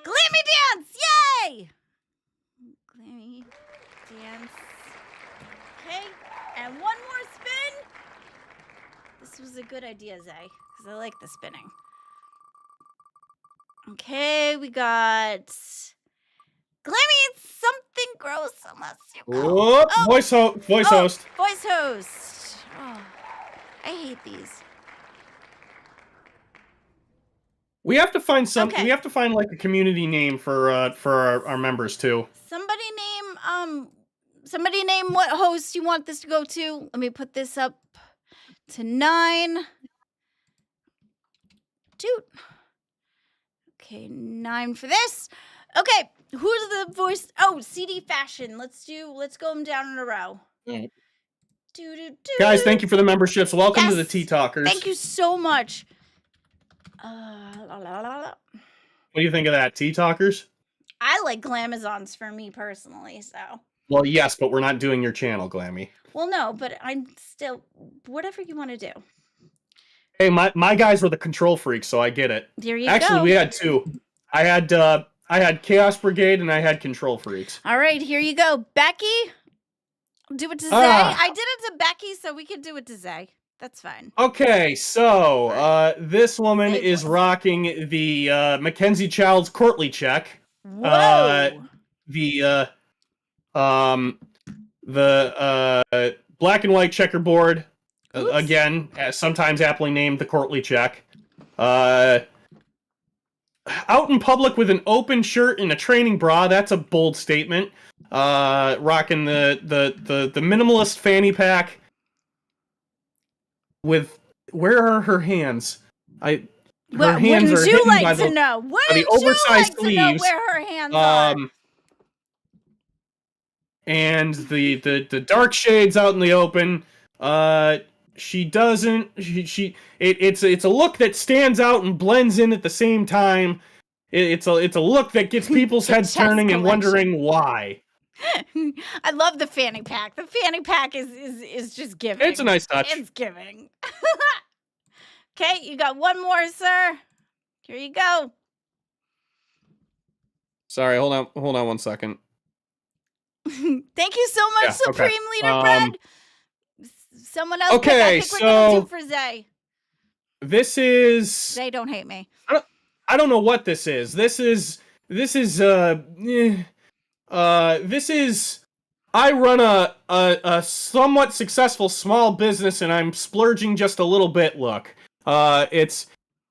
dance, yay! Glammy dance. Okay, and 1 more spin. This was a good idea, Zay, because I like the spinning. Okay, we got Glammy eats something gross unless you go. Oh, voice host. Voice host. Oh, I hate these. We have to find some. Okay. We have to find like a community name for our members too. Somebody name what host you want this to go to. Let me put this up to 9. Dude. Okay, 9 for this. Okay, who's the voice? Oh, CD fashion. Let's go them down in a row. Right. Do. Guys, thank you for the memberships. Welcome to the Yes. Tea Talkers. Thank you so much. What do you think of that, Tea Talkers? I like Glamazons for me personally, so. Well, yes, but we're not doing your channel, Glammy. Well, no, but I'm still whatever you want to do. Hey, my guys were the control freaks, so I get it. There you go. Actually, we had 2. I had Chaos Brigade and I had Control Freaks. All right, here you go, Becky. Do it to Zay. I did it to Becky, so we could do it to Zay. That's fine. Okay, so this woman is rocking the Mackenzie Childs Courtly check. Whoa. The black and white checkerboard. Again, sometimes aptly named the Courtly check. Out in public with an open shirt and a training bra. That's a bold statement. Rocking the minimalist fanny pack. With where are her hands? Her hands are hidden by the oversized sleeves. Where her hands are? And the dark shades out in the open. She doesn't. It's a look that stands out and blends in at the same time. It's a look that gets people's heads turning and wondering why. I love the fanny pack. The fanny pack is just giving. It's a nice touch. It's giving. Okay, you got 1 more, sir. Here you go. Sorry, hold on 1 second. Thank you so much, Supreme Leader Bread. Someone else. Okay, I think we're gonna do for Zay. This is. Zay, don't hate me. I don't know what this is. This is. I run a somewhat successful small business and I'm splurging just a little bit. Look, it's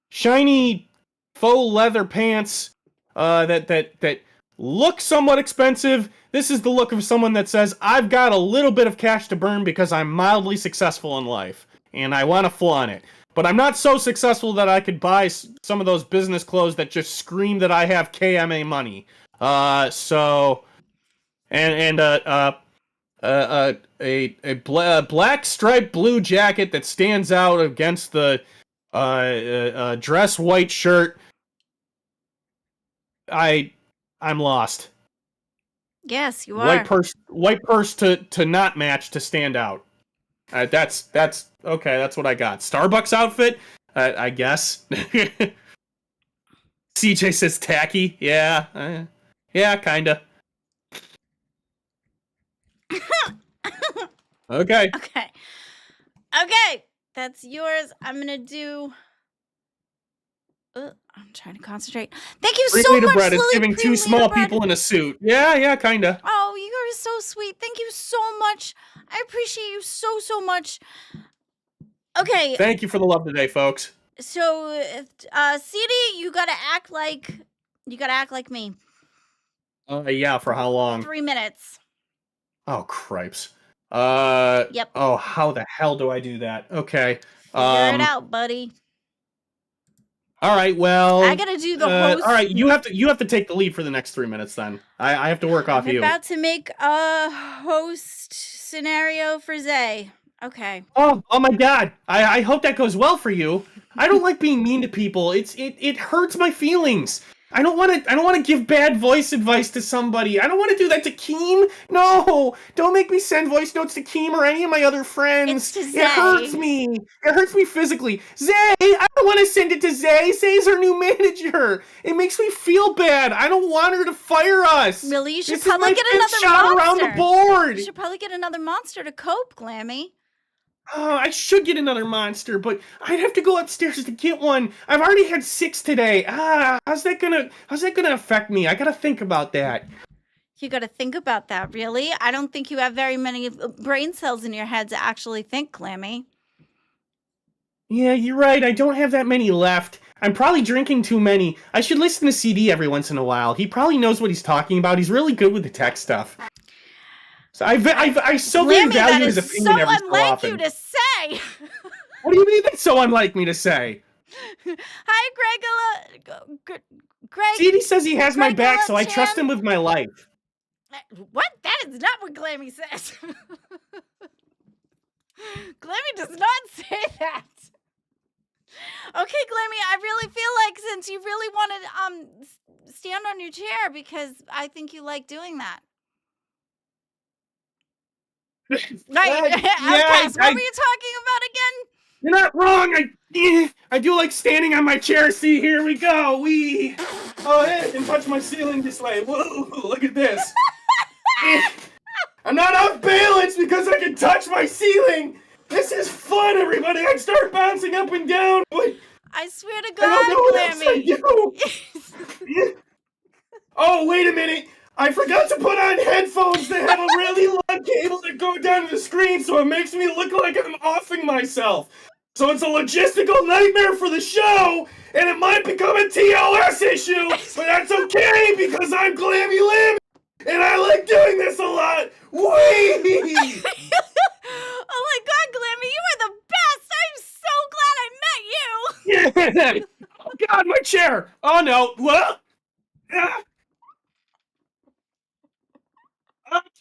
shiny faux leather pants that look somewhat expensive. This is the look of someone that says, I've got a little bit of cash to burn because I'm mildly successful in life and I want to flaunt it. But I'm not so successful that I could buy some of those business clothes that just scream that I have KMA money. A black striped blue jacket that stands out against the dress white shirt. I'm lost. Yes, you are. White purse to not match to stand out. That's okay. That's what I got. Starbucks outfit, I guess. CJ says tacky. Yeah. Yeah, kinda. Okay. Okay. Okay. That's yours. I'm gonna do. I'm trying to concentrate. Thank you so Liter much, bread is Lily giving Cream two small Liter Bread. people in a suit. Yeah, kinda. Oh, you are so sweet. Thank you so much. I appreciate you so much. Okay, Thank you for the love today, folks. so CD, you gotta act like me. Yeah, for how long? 3 minutes. Oh, cripes. Yep. Oh, how the hell do I do that? Okay. Figure it out, buddy. All right, well, I gotta do the host. All right, you have to take the lead for the next 3 minutes then. I have to work off I'm you. about to make a host scenario for Zay. Okay. Oh my god. I hope that goes well for you. I don't like being mean to people. It hurts my feelings. I don't want to give bad voice advice to somebody. I don't want to do that to Keem. No, don't make me send voice notes to Keem or any of my other friends. It's to Zay. It hurts me. It hurts me physically. Zay, I don't want to send it to Zay. Zay's our new manager. It makes me feel bad. I don't want her to fire us. Really, you should This probably is my get fifth another shot monster. around the board. You should probably get another monster to cope, Glammy. I should get another monster, but I'd have to go upstairs to get one. I've already had 6 today. How's that gonna affect me? I gotta think about that. You gotta think about that, really? I don't think you have very many brain cells in your head to actually think, Glammy. Yeah, you're right. I don't have that many left. I'm probably drinking too many. I should listen to CD every once in a while. He probably knows what he's talking about. He's really good with the tech stuff. So I so very Glammy, value that his is opinion so every so unlike often. you to say. What do you mean that's so unlike me to say? Hi, Greg. CD says he has my back, so I Chan. trust him with my life. What? That is not what Glammy says. Glammy does not say that. Okay, Glammy, I really feel like since you really want to stand on your chair because I think you like doing that. Right. Outcast, what were you talking about again? You're not wrong. I do like standing on my chair. See, here we go. Oh, hey, I can touch my ceiling this way. Whoa, look at this. I'm not off balance because I can touch my ceiling. This is fun, everybody. I start bouncing up and down. But I swear to I don't know God, what else I do. Oh, wait a minute. I forgot to put on headphones that have a really long cable that go down to the screen, so it makes me look like I'm offing myself. So it's a logistical nightmare for the show, and it might become a TOS issue, but that's okay because I'm Glammy Lamb, and I like doing this a lot. Whee! Oh my God, Glammy, you are the best. I'm so glad I met you. Yeah. Oh God, my chair. Oh no. What?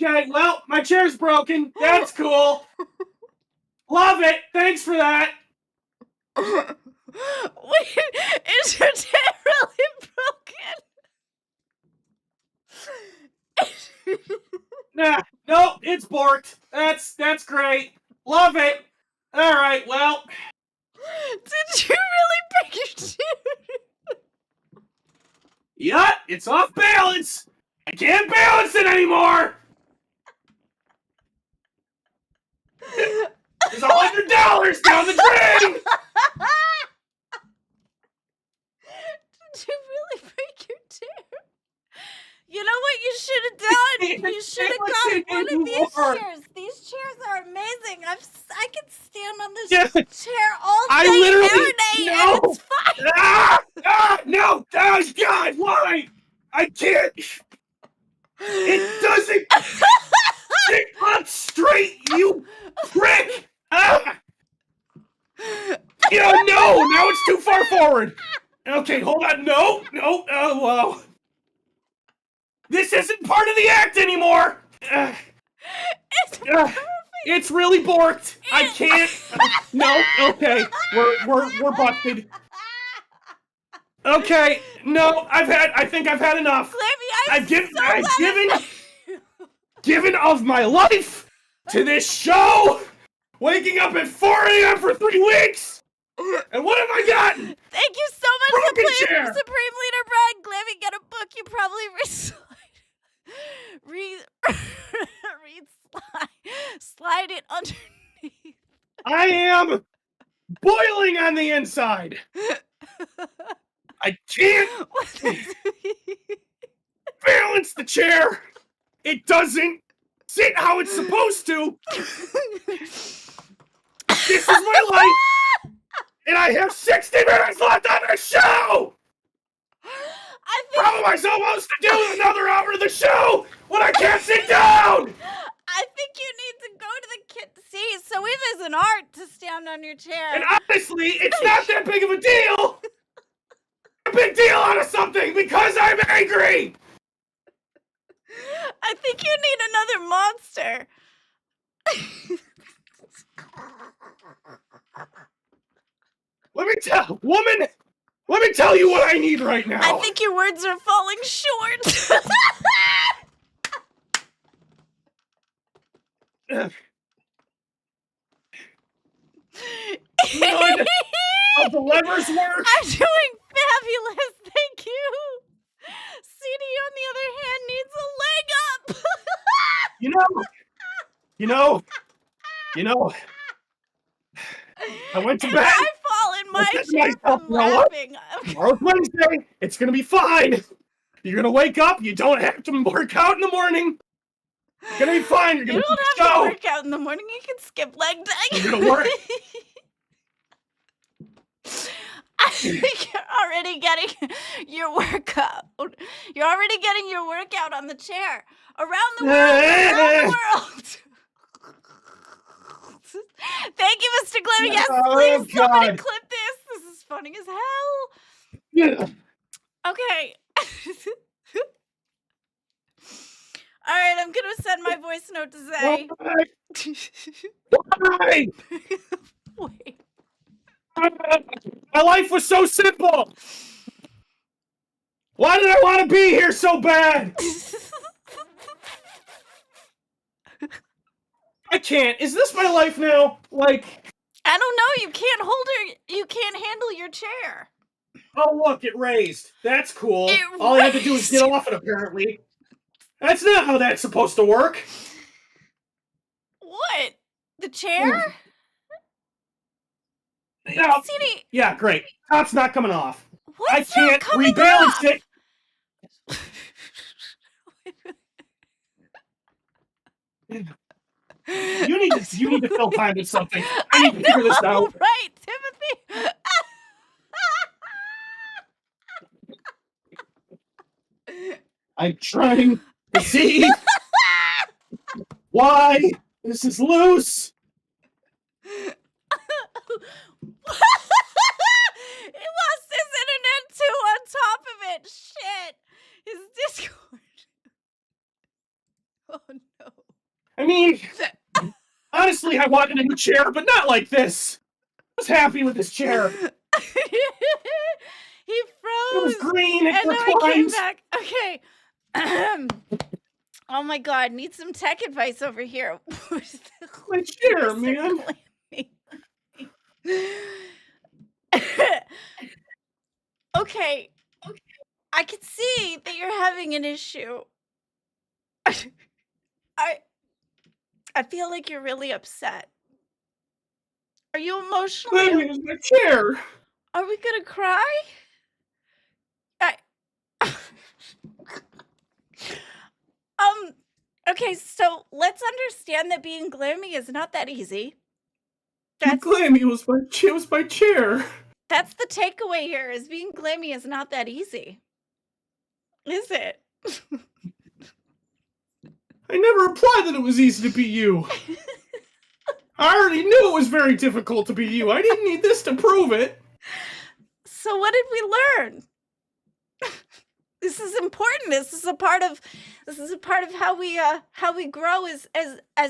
Okay, well, my chair's broken. That's cool. Love it. Thanks for that. Wait, is your chair really broken? Nah, no, it's borked. That's great. Love it. All right, well. Did you really break your chair? Yeah, it's off balance. I can't balance it anymore. There's $100 down the drain. Did you really break your chair? You know what you should have done? You should have got one of these chairs. These chairs are amazing. I can stand on this chair all day, every day, and it's fine. No! Oh, God, why? I can't. It doesn't sit up straight, you prick! Yeah, no! Now it's too far forward. Okay, hold on. No. Oh, wow. This isn't part of the act anymore. It's perfect. It's really borked. I can't. No. Okay. We're busted. Okay. No. I think I've had enough. Glammy, I've given of my life to this show. Waking up at 4 a.m. for 3 weeks. And what have I gotten? Thank you so much, Broken chair. Supreme Leader you probably slide it underneath. I am boiling on the inside. I can't balance the chair. It doesn't sit how it's supposed to. This is my life, and I have 60 minutes left on the show. How am I supposed to do another hour of the show when I can't sit down? I think you need to go to the kid. See, so it is an art to stand on your chair. And honestly, it's not that big of a deal. A big deal out of something because I'm angry. I think you need another monster. Let me tell you what I need right now. I think your words are falling short. None of the levers work. I'm doing fabulous, thank you. CD, on the other hand, needs a leg up. You know, I went to And bed. I fall in my I said to chair myself, from you know what? laughing. Tomorrow's Wednesday. It's gonna be fine. You're gonna wake up. You don't have to work out in the morning. It's gonna be fine. You're gonna You don't do the have to show. work out in the morning. You can skip leg day. You're gonna work. I think you're already getting your workout. You're already getting your workout on the chair. Around the world. Around the world. Thank you, Mr. Glimmer. Yes, Oh, please, somebody God. clip this. This is funny as hell. Yeah. Okay. All right, I'm going to send my voice note to say. Why? Wait. My life was so simple. Why did I want to be here so bad? I can't. Is this my life now? Like, I don't know. You can't hold her. You can't handle your chair. oh look, it raised. That's cool. It All I had to do was get off it, apparently. That's not how that's supposed to work. What? The chair? Yeah, CD, yeah, great. Top's not coming off. what's I not can't coming rebalance off? it. You need to fill time with something. I need to figure this out. Right, Timothy. I'm trying to see why this is loose. He lost his internet too on top of it. Shit. His Discord. Oh no. I mean, honestly, I wanted a new chair, but not like this. I was happy with this chair. He It was froze. green. It And then I came reclines. back. Okay. Oh my god, need some tech advice over here. My chair, man. Okay. I can see that you're having an issue. I feel like you're really upset. Are you emotionally? It was my chair. Are we gonna cry? Okay, so let's understand that being glammy is not that easy. That's Glammy was my chair. that's the takeaway here is being glammy is not that easy. Is it? I never implied that it was easy to be you. I already knew it was very difficult to be you. I didn't need this to prove it. So what did we learn? This is important. This is a part of how we grow as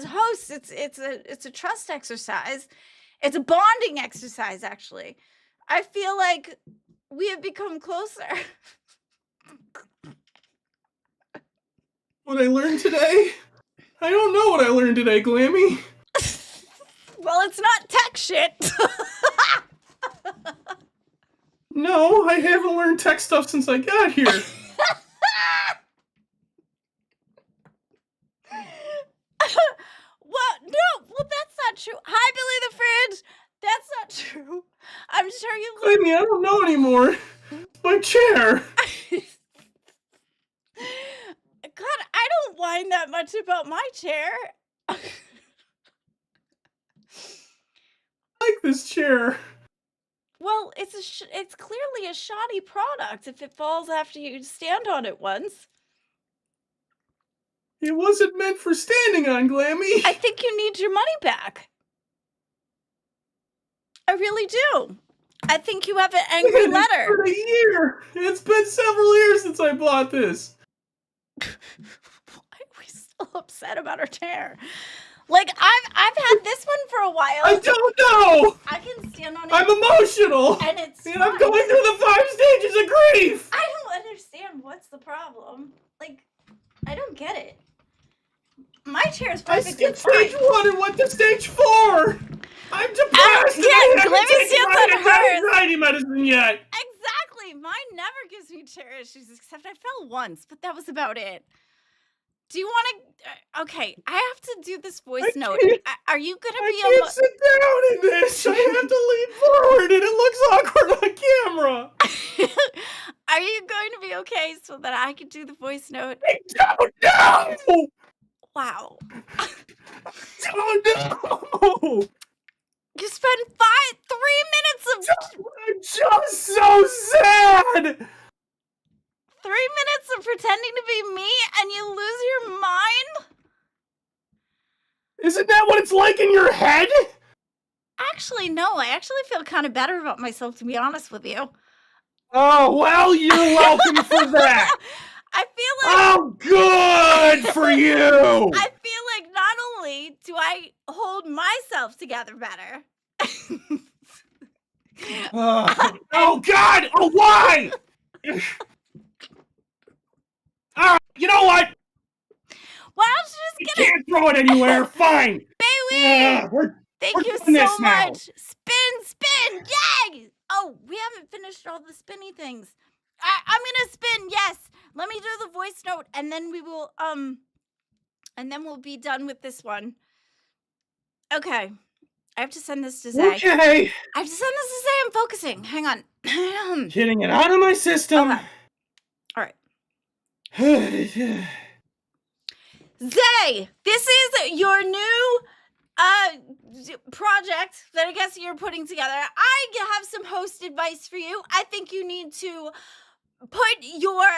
hosts. It's a trust exercise. It's a bonding exercise, actually. I feel like we have become closer. What I learned today? I don't know what I learned today, Glammy. Well, it's not tech shit. No, I haven't learned tech stuff since I got here. true. Hi, Billy the Fridge. That's not true. I'm sure you look. Glammy, I don't know anymore. My chair. God, I don't whine that much about my chair. I like this chair. Well, it's clearly a shoddy product if it falls after you stand on it once. It wasn't meant for standing on, Glammy. I think you need your money back. I really do. I think you have an angry It's letter. been a year. It's been several years since I bought this. Why are we still upset about our chair? Like I've had this one for a while. I don't know. I can stand on it. I'm emotional. And it's And I'm fine. going through the 5 stages of grief. I don't understand what's the problem. Like, I don't get it. My chair is I perfectly skipped stage fine. 1 and went to stage 4. I'm depressed. And I haven't Glammy taken stands my on hers. anxiety medicine yet. Exactly. Mine never gives me chair issues, except I fell once, but that was about it. Do you want to? Okay, I have to do this voice note. Are you gonna I be? can't sit down in this. I have to lean forward, and it looks awkward on camera. Are you going to be okay so that I can do the voice note? I don't know. Wow. Don't know. You spent 3 minutes of I'm just so sad. 3 minutes of pretending to be me, and you lose your mind? Isn't that what it's like in your head? Actually, no. I actually feel kind of better about myself, to be honest with you. Oh, well, you're welcome for that. I feel like Oh, good for you. I feel like not only do I hold myself together better. Oh, God. Oh, why? All right, you know what? Why don't you You just get it? can't throw it anywhere. Fine. Baby! We're Thank we're you doing this so now. much. Spin! Yay! Oh, we haven't finished all the spinny things. I'm gonna spin, yes. Let me do the voice note, and then we will, and then we'll be done with this one. Okay. I have to send this to Zay. Okay. I have to send this to Zay. I'm focusing. Hang on. Getting it out of my system. Okay. All right. Zay, this is your new project that I guess you're putting together. I have some host advice for you. I think you need to put your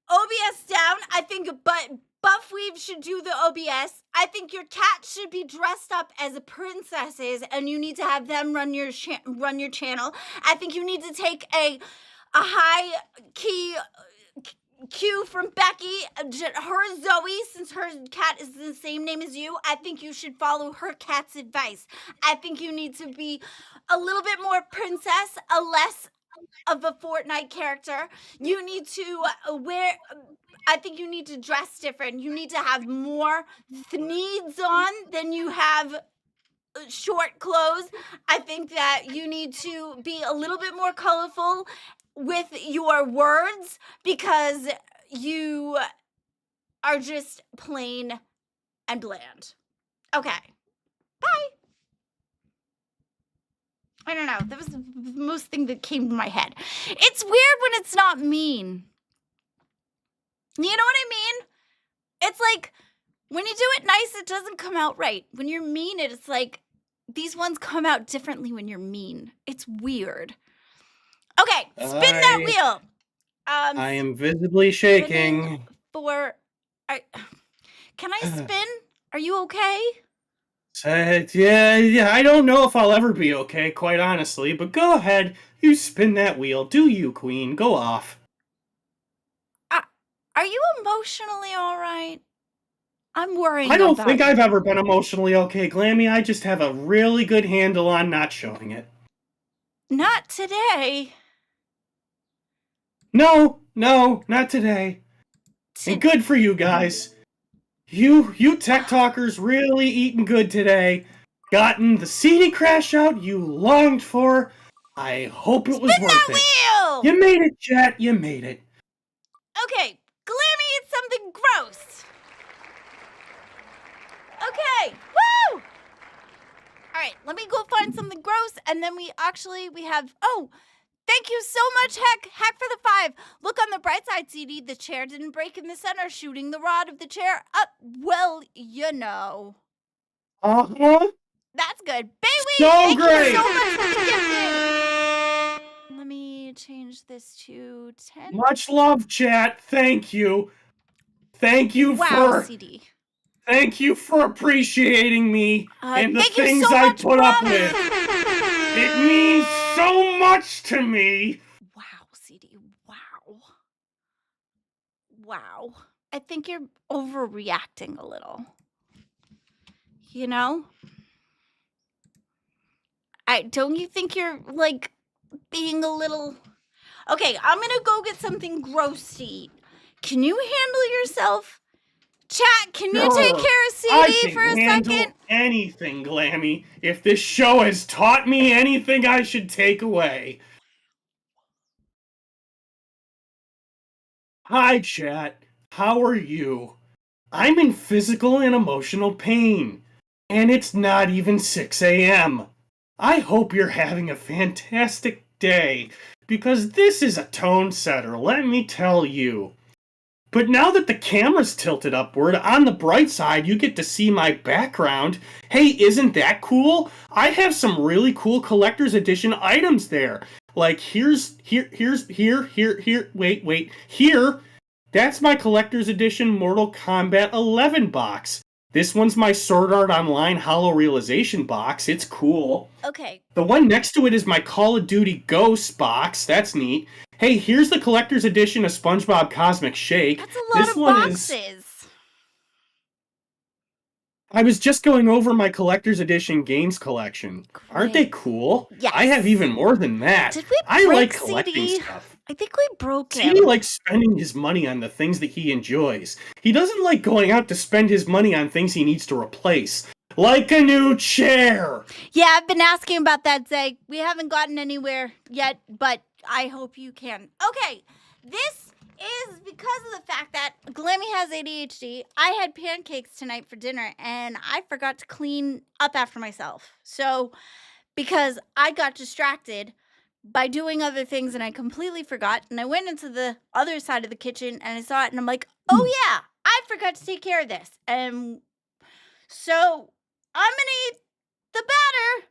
OBS down. I think Buffweave should do the OBS. I think your cat should be dressed up as princesses, and you need to have them run your channel. I think you need to take a high key cue from Becky, her Zoe, since her cat is the same name as you. I think you should follow her cat's advice. I think you need to be a little bit more princess, a less of a Fortnite character. You need to I think you need to dress different. You need to have more needs on than you have short clothes. I think that you need to be a little bit more colorful with your words, because you are just plain and bland. Okay. Bye. I don't know. That was the most thing that came to my head. It's weird when it's not mean. You know what I mean? It's like when you do it nice, it doesn't come out right. When you're mean, it's like these ones come out differently when you're mean. It's weird. Okay, spin that wheel. I am visibly shaking. Can I spin? Are you okay? Yeah, I don't know if I'll ever be okay, quite honestly, but go ahead. You spin that wheel. Do you, Queen? Go off. Are you emotionally all right? I'm worrying I don't about think you. I've ever been emotionally okay, Glammy. I just have a really good handle on not showing it. Not today. No, not today. And good for you guys. You tech talkers really eating good today. Gotten the CD crash out you longed for. I hope it was Spin worth that it. wheel! You made it, chat. You made it. Okay, Glammy, it's something gross. Okay, woo! All right, let me go find something gross, and then we have. Oh, thank you so much, Heck for the 5. Look on the bright side, CD. The chair didn't break in the center, shooting the rod of the chair up. Well, you know. Uh-huh. That's good. Bailey, So thank great. you so much for the gifted. Let me change this to 10. Much love, chat. Thank you. Thank you Wow, CD. Thank you for appreciating me and the thank you things so I much, put up Bronx. with. It means so much to me. Wow, CD. Wow. Wow. I think you're overreacting a little. You know? Don't you think you're like being a little. Okay, I'm gonna go get something gross to eat. Can you handle yourself? Chat, can you take care of I CD can for a handle second? anything, Glammy. If this show has taught me anything I should take away. Hi, chat. How are you? I'm in physical and emotional pain, and it's not even 6 a.m. I hope you're having a fantastic day, because this is a tone setter, let me tell you. But now that the camera's tilted upward, on the bright side, you get to see my background. Hey, isn't that cool? I have some really cool collector's edition items there. Like, here, wait, here. That's my collector's edition Mortal Kombat 11 box. This one's my Sword Art Online Hollow Realization box. It's cool. Okay. The one next to it is my Call of Duty Ghosts box. That's neat. Hey, here's the collector's edition of SpongeBob Cosmic Shake. That's a lot of boxes. I was just going over my collector's edition games collection. Great. Aren't they cool? Yes. I have even more than that. Did we I break like collecting CD? stuff. I think we broke him. CD likes spending his money on the things that he enjoys. He doesn't like going out to spend his money on things he needs to replace. Like a new chair. Yeah, I've been asking about that, Zay. We haven't gotten anywhere yet, but I hope you can. Okay, this is because of the fact that Glammy has ADHD. I had pancakes tonight for dinner, and I forgot to clean up after myself. So, because I got distracted by doing other things, and I completely forgot, and I went into the other side of the kitchen, and I saw it, and I'm like, oh yeah, I forgot to take care of this. And so I'm gonna eat the batter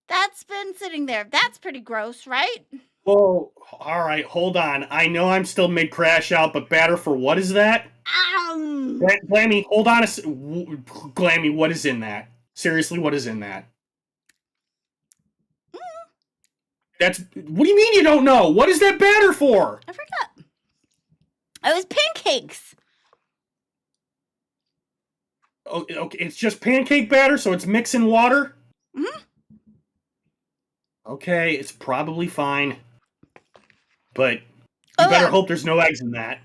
that's been sitting there. That's pretty gross, right? Whoa, alright, hold on. I know I'm still mid-crash out, but batter for what is that? Glammy, hold on Glammy, what is in that? Seriously, what is in that? What do you mean you don't know? What is that batter for? I forgot. It was pancakes. Oh, okay, it's just pancake batter, so it's mixing water? Mm-hmm. Okay, it's probably fine. But you better hope there's no eggs in that.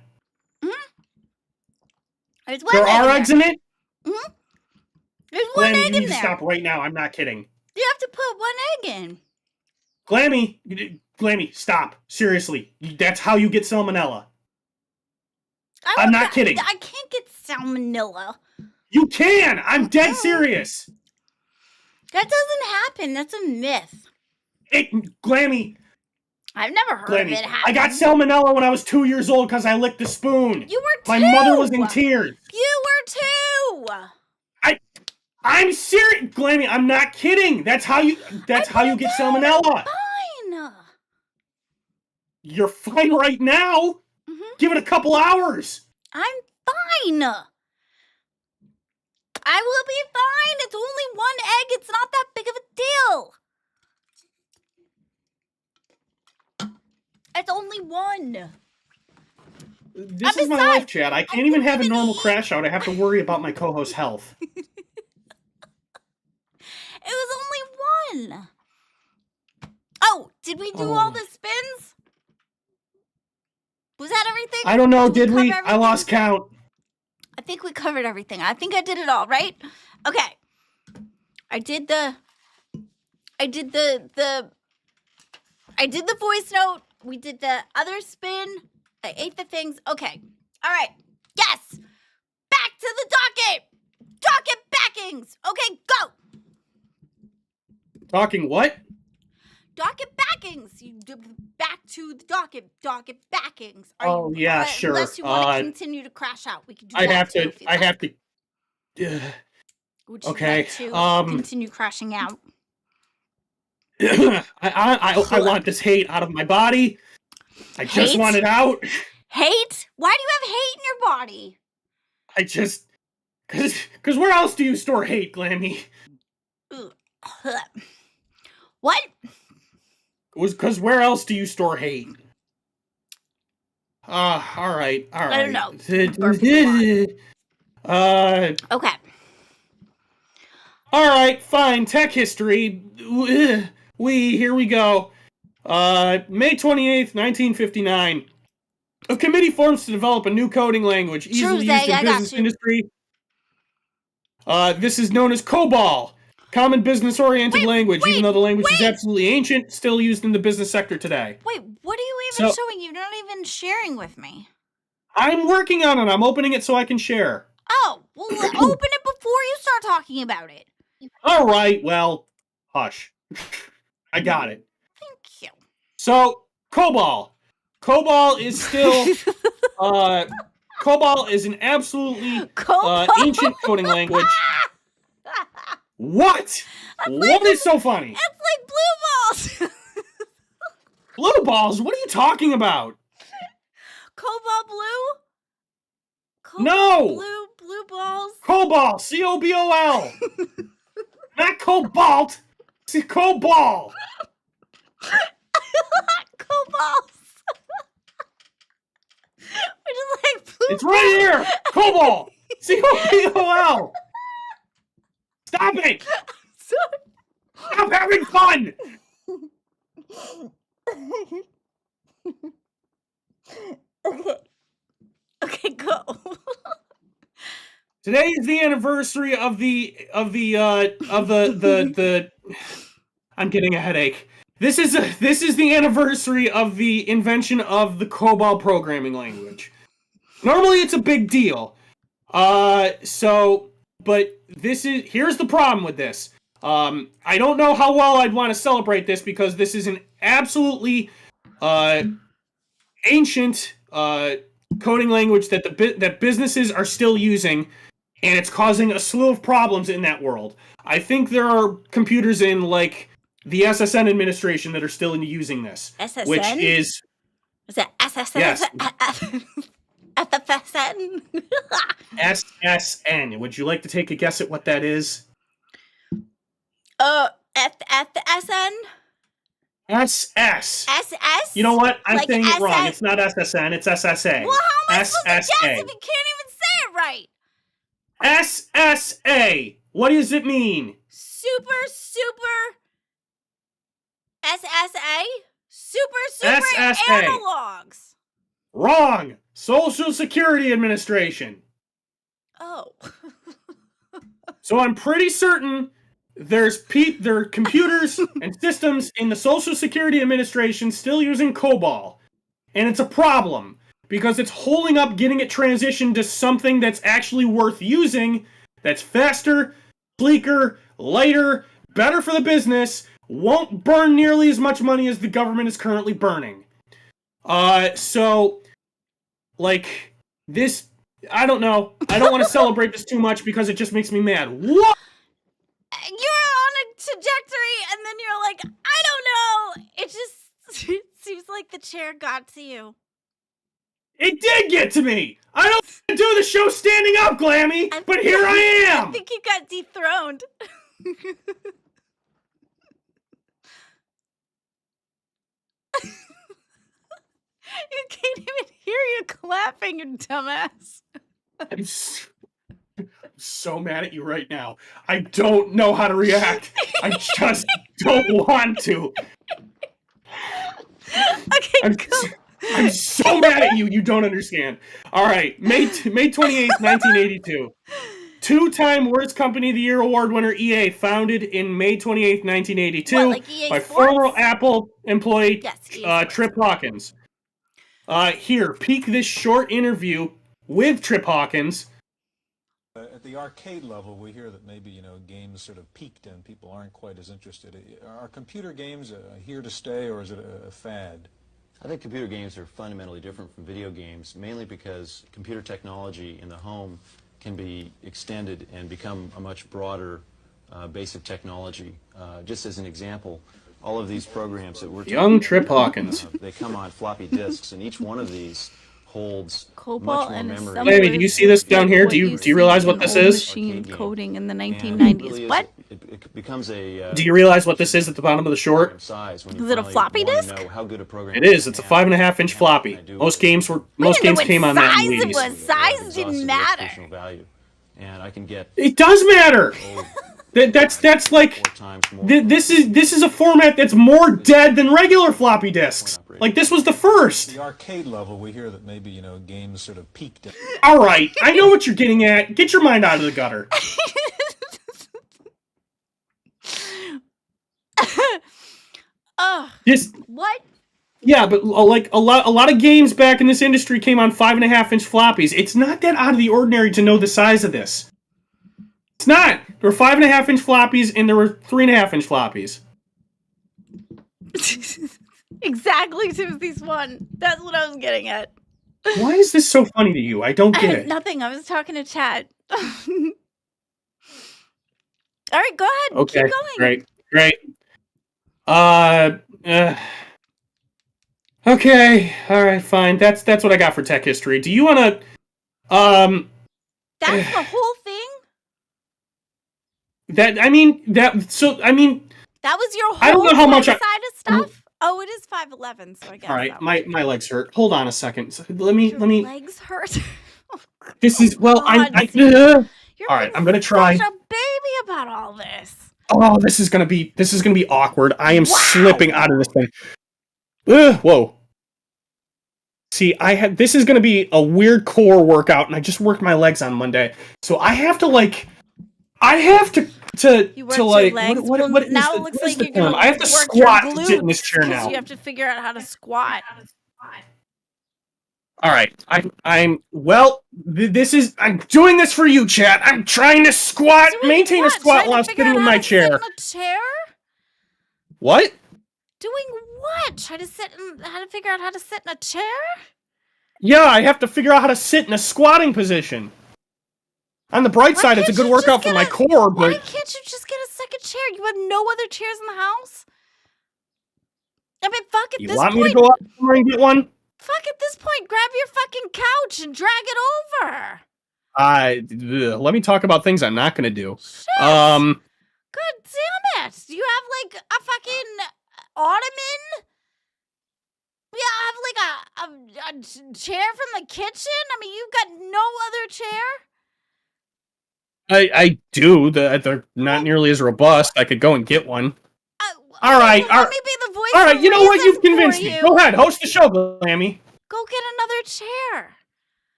Mm-hmm. There's one there egg are in eggs there. in it? Mm-hmm. There's one Glammy, egg you need in to there. stop right now. I'm not kidding. You have to put one egg in. Glammy, stop. Seriously. That's how you get salmonella. I'm not kidding. I can't get salmonella. You can! I'm dead serious! That doesn't happen. That's a myth. Glammy. I've never heard of it happening. I got salmonella when I was 2 years old because I licked the spoon. You were 2! My mother was in tears. You were 2! I'm serious, Glammy. I'm not kidding. That's how you get salmonella. Fine. You're fine right now. Mm-hmm. Give it a couple hours. I'm fine. I will be fine. It's only one egg. It's not that big of a deal. It's only one. This is my life, Chad. I can't even have a normal crash out. I have to worry about my co-host's health. It was only one. Oh, did we do all the spins? Was that everything? I don't know, did we? I lost count. I think we covered everything. I think I did it all, right? Okay. I did the voice note. We did the other spin. I ate the things. Okay. All right. Yes. Back to the docket. Docket backings. Okay, go. Talking what? Docket backings. Back to the docket backings. Oh, yeah, sure. Unless you want to continue to crash out, we can do I that have too, to. if you'd I like. have to. Would you Okay. like to continue crashing out? I want this hate out of my body. I just Hate? want it out. Hate? Why do you have hate in your body? I just. Because where else do you store hate, Glammy? What? Because where else do you store hate? All right. I don't know. Okay. All right, fine. Tech history. Here we go. May 28th, 1959. A committee forms to develop a new coding language easily used in business industry. This is known as COBOL, Common Business-Oriented Language, even though the language is absolutely ancient, still used in the business sector today. Wait, what are you even showing? You're not even sharing with me. I'm working on it. I'm opening it so I can share. Oh, well, open it before you start talking about it. All right, well, hush. I got it. Thank you. So, COBOL. COBOL is still, COBOL is an absolutely ancient coding language. What? What is so funny? It's like blue balls. Blue balls? What are you talking about? Cobalt blue? No! Blue balls? COBOL. COBOL. Not cobalt. See, COBOL. Cobalts. Which is like blue. It's right here. COBOL. COBOL. Stop it. Sorry. Stop having fun. Okay, go. Today is the anniversary of the I'm getting a headache. This is the anniversary of the invention of the COBOL programming language. Normally it's a big deal. But here's the problem with this. I don't know how well I'd want to celebrate this because this is an absolutely ancient coding language that businesses are still using, and it's causing a slew of problems in that world. I think there are computers in like the SSN administration that are still using this. SSN? Which is it SSN? Yes. FFSN? SSN. Would you like to take a guess at what that is? FSN? SS. SS? You know what? I'm Like saying it wrong. SS? It's not SSN, it's SSA. Well, how am I supposed to guess SSA. if you can't even say it right? SSA. What does it mean? Super SSA? Super SSA. analogs. Wrong. Social Security Administration. Oh. So I'm pretty certain there are computers and systems in the Social Security Administration still using COBOL. And it's a problem because it's holding up getting it transitioned to something that's actually worth using, that's faster, sleeker, lighter, better for the business, won't burn nearly as much money as the government is currently burning. So, like, this, I don't know. I don't want to celebrate this too much because it just makes me mad. What? You're on a trajectory and then you're like, I don't know. It just seems like the chair got to you. It did get to me! I don't do the show standing up, Glammy, but here I am! I think you got dethroned. You can't even hear you clapping, you dumbass. I'm so mad at you right now. I don't know how to react. I just don't want to. Okay, go. I'm so mad at you. You don't understand. All right, May 28th, 1982. Two-time Worst Company of the Year award winner EA, founded in May 28th, 1982 What, like EA by Sports? former Apple employee Yes, Trip Hawkins. Here, peek this short interview with Trip Hawkins. At the arcade level, we hear that maybe, games sort of peaked and people aren't quite as interested. Are computer games here to stay, or is it a fad? I think computer games are fundamentally different from video games, mainly because computer technology in the home can be extended and become a much broader base of technology. Just as an example, all of these programs that we're Young Trip Hawkins. they come on floppy disks, and each one of these holds Cobalt much more and memory. Amy, do you see this down here? Do you realize what this is? Machine coding in the And 1990s. really What? It becomes a Do you realize what this is at the bottom of the short? size when Is you it a finally floppy wanna disk? know how good a program It is. It's a 5.5-inch floppy. Most games came on that in the Size it 80s. was. Size didn't matter. Value. And I can get It does matter. That's like 4 times more. this is a format that's more dead than regular floppy disks. Like this was the first. At the arcade level, we hear that maybe, games sort of peaked. All right, I know what you're getting at. Get your mind out of the gutter. Just What? yeah, but like a lot of games back in this industry came on 5.5-inch floppies. It's not that out of the ordinary to know the size of this. It's not. There were 5.5-inch floppies and there were 3.5-inch floppies. Exactly, Timothy's one. That's what I was getting at. Why is this so funny to you? I don't get it. Nothing. I was talking to Chad. All right, go ahead. Okay, Keep going. great. Okay, all right, fine. That's what I got for tech history. Do you want to? That's the whole thing. That was your whole. I don't know how much side of stuff. Oh, it is 5'11", so I guess. all right, that my legs hurt. Hold on a second. Let me. legs hurt. This is well. God, I Steve. You're all right, being I'm gonna try. Such a baby about all this. Oh, this is gonna be awkward. I am Wow. slipping out of this thing. Whoa. See, this is gonna be a weird core workout, and I just worked my legs on Monday, so I have to You worked to your like legs. what Well, is now the- it looks what is like the you're gonna term? I have to work your squat to sit in this glutes, chair 'cause now. You have to figure out how to squat. All right, I'm doing this for you, chat. I'm trying to squat, Doing maintain a what? squat Trying to while figure sitting out in how my to sit chair. in a chair? What? Doing what? How to figure out how to sit in a chair? Yeah, I have to figure out how to sit in a squatting position. On the bright Why side, it's a can't good you workout just for get my core, Why but can't you just get a second chair? You have no other chairs in the house? I mean, fuck at you this want point. me to go out somewhere and get one? Fuck at this point. Grab your fucking couch and drag it over. Let me talk about things I'm not gonna do. Shit. Um, God damn it. Do you have like a fucking ottoman? Yeah, I have like a chair from the kitchen? I mean, you've got no other chair? I do. They're not nearly as robust. I could go and get one. All right. Let me be the voice All right. of You know what? reason You've convinced for me. you. Go ahead. Host the show, Glammy. Go get another chair.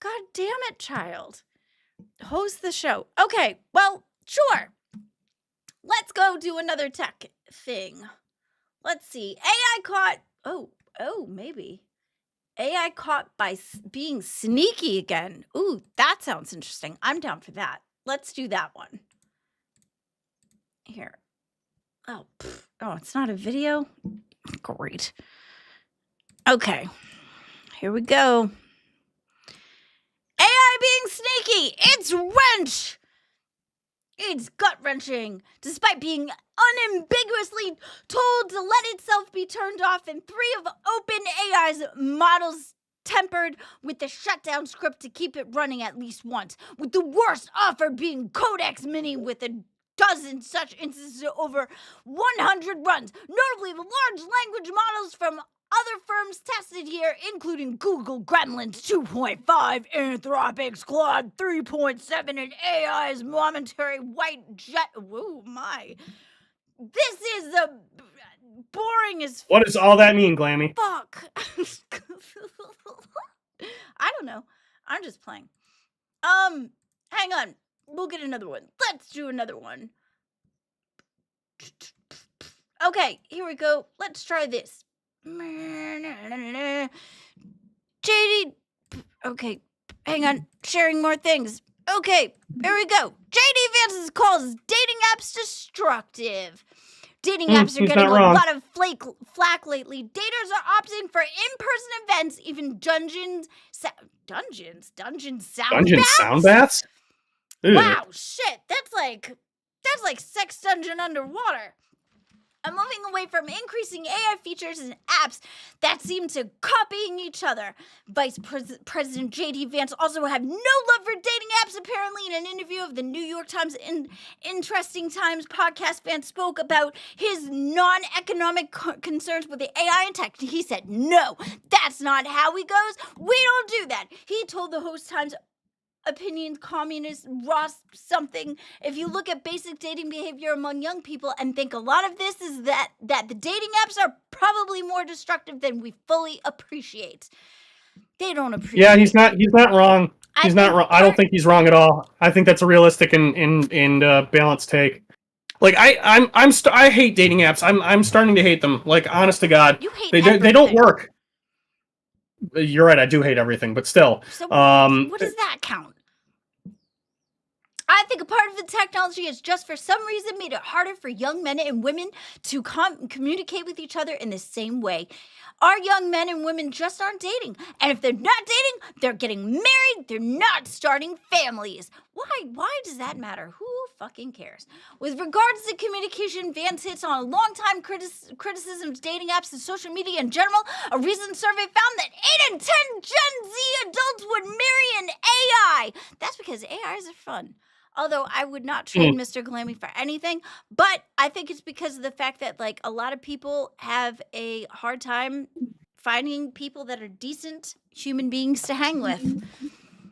God damn it, child. Host the show. Okay, well, sure. Let's go do another tech thing. Let's see. AI caught. Oh, maybe. AI caught by being sneaky again. Ooh, that sounds interesting. I'm down for that. Let's do that one. Here. Oh, it's not a video? Great. Okay. Here we go. AI being sneaky. It's wrench. It's gut-wrenching. Despite being unambiguously told to let itself be turned off in 3 of OpenAI's models tempered with the shutdown script to keep it running at least once, with the worst offer being Codex Mini with a dozen such instances over 100 runs. Notably, the large language models from other firms tested here, including Google Gremlins 2.5, Anthropic's Claude 3.7, and AI's momentary white jet. Whoa, my. This is the boring as What does all that mean, Glammy? fuck. I don't know. I'm just playing. Hang on. We'll get another one. Let's do another one. Okay, here we go. Let's try this. JD. Okay, hang on. Sharing more things. Okay, here we go. JD Vance calls dating apps destructive. Dating apps are He's getting not a wrong. lot of flack lately. Daters are opting for in-person events, even dungeon sound Dungeon sound baths. baths? Ugh. Wow, shit, that's like sex dungeon underwater. I'm moving away from increasing AI features and apps that seem to copying each other. Vice President J.D. Vance also had no love for dating apps. Apparently, in an interview of the New York Times Interesting Times podcast, Vance spoke about his non-economic concerns with the AI and tech. He said, "No, that's not how it goes. We don't do that." He told the Host Times opinion communist Ross something. If you look at basic dating behavior among young people and think a lot of this is that the dating apps are probably more destructive than we fully appreciate. They don't appreciate. Yeah, he's not wrong. He's not wrong. I don't think he's wrong at all. I think that's a realistic and balanced take. Like I hate dating apps. I'm starting to hate them. Like, honest to God, You hate they everything. don't work. You're right. I do hate everything, but still. So what does that count? I think a part of the technology has just for some reason made it harder for young men and women to communicate with each other in the same way. Our young men and women just aren't dating. And if they're not dating, they're getting married. They're not starting families. Why does that matter? Who fucking cares? With regards to communication, Vance hits on a long-time criticism of dating apps and social media in general. A recent survey found that 8 in 10 Gen Z adults would marry an AI. That's because AIs are fun. Although I would not trade Mr. Glammy for anything, but I think it's because of the fact that like a lot of people have a hard time finding people that are decent human beings to hang with.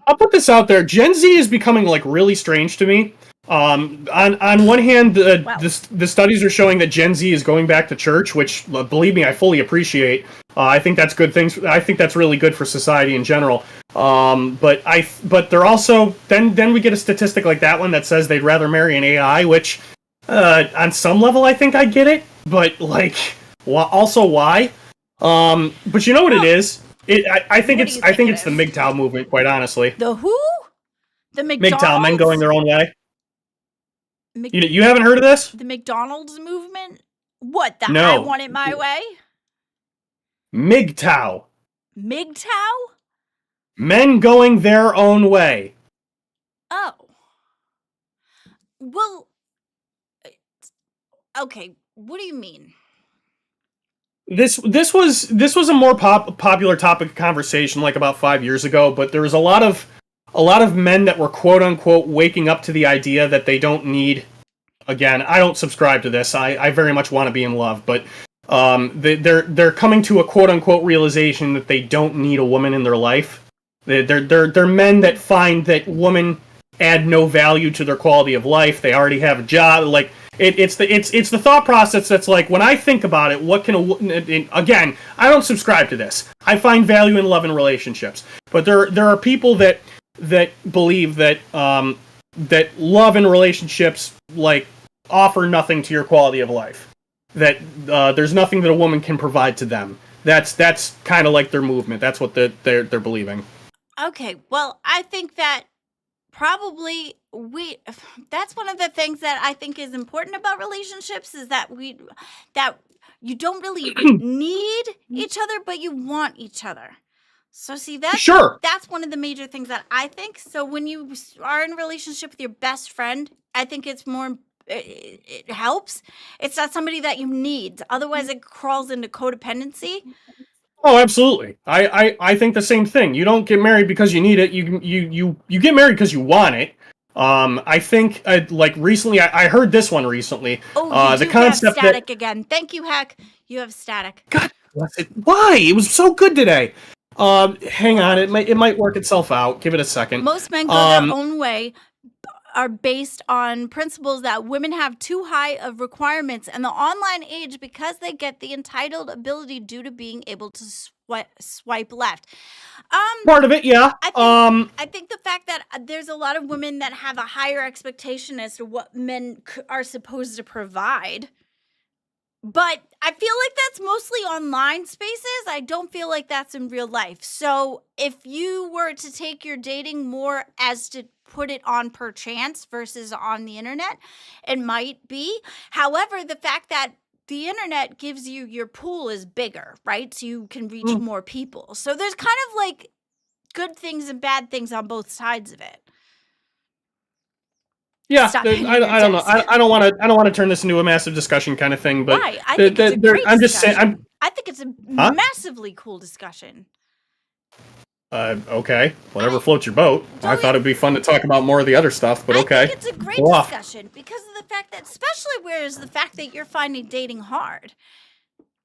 I'll put this out there. Gen Z is becoming like really strange to me. On one hand, the studies are showing that Gen Z is going back to church, which believe me, I fully appreciate. I think that's good things. I think that's really good for society in general. But they're also then we get a statistic like that one that says they'd rather marry an AI, which on some level I think I get it, but like also why? But you know what it is? I think it's the MGTOW movement, quite honestly. The who? The McDonald's? MGTOW, men going their own way. You haven't heard of this? The McDonald's movement? What, No. I want it my way? MGTOW. MGTOW? Men going their own way. Oh. Well, okay, what do you mean? This was a more popular topic of conversation like about 5 years ago, but there was a lot of men that were quote unquote waking up to the idea that they don't need. Again, I don't subscribe to this. I very much want to be in love, but they're coming to a quote unquote realization that they don't need a woman in their life. They're men that find that women add no value to their quality of life. They already have a job. Like it's the thought process that's like, when I think about it, what can again, I don't subscribe to this. I find value in love and relationships, but there are people that believe that that love and relationships like offer nothing to your quality of life. That there's nothing that a woman can provide to them. That's kind of like their movement. That's what they're believing. Okay, well, I think that probably that's one of the things that I think is important about relationships is that you don't really need each other, but you want each other. So see, that's one of the major things that I think. So when you are in a relationship with your best friend, I think it's more it helps. It's not somebody that you need. Otherwise it crawls into codependency. Oh, absolutely. I think the same thing. You don't get married because you need it. You get married because you want it. I think like recently, I heard this one recently. Oh, the concept have static again. Thank you, Heck. You have static. God bless it. Why? It was so good today. Hang on. It might work itself out. Give it a second. Most men go their own way. Are based on principles that women have too high of requirements and the online age because they get the entitled ability due to being able to swipe left. Part of it, yeah. I think the fact that there's a lot of women that have a higher expectation as to what men are supposed to provide. But I feel like that's mostly online spaces. I don't feel like that's in real life. So if you were to take your dating more as to put it on per chance versus on the internet, it might be. However, the fact that the internet gives you your pool is bigger, right? So you can reach more people. So there's kind of like good things and bad things on both sides of it. Yeah, Stop I hitting your don't know. desk. I don't want to turn this into a massive discussion kind of thing. But Why? I think it's a great I'm just saying. discussion. I think it's a massively cool discussion. Okay, whatever floats your boat. I Don't thought it'd be fun to talk about more of the other stuff, but okay. I think it's a great Go off. discussion because of the fact that, especially whereas the fact that you're finding dating hard.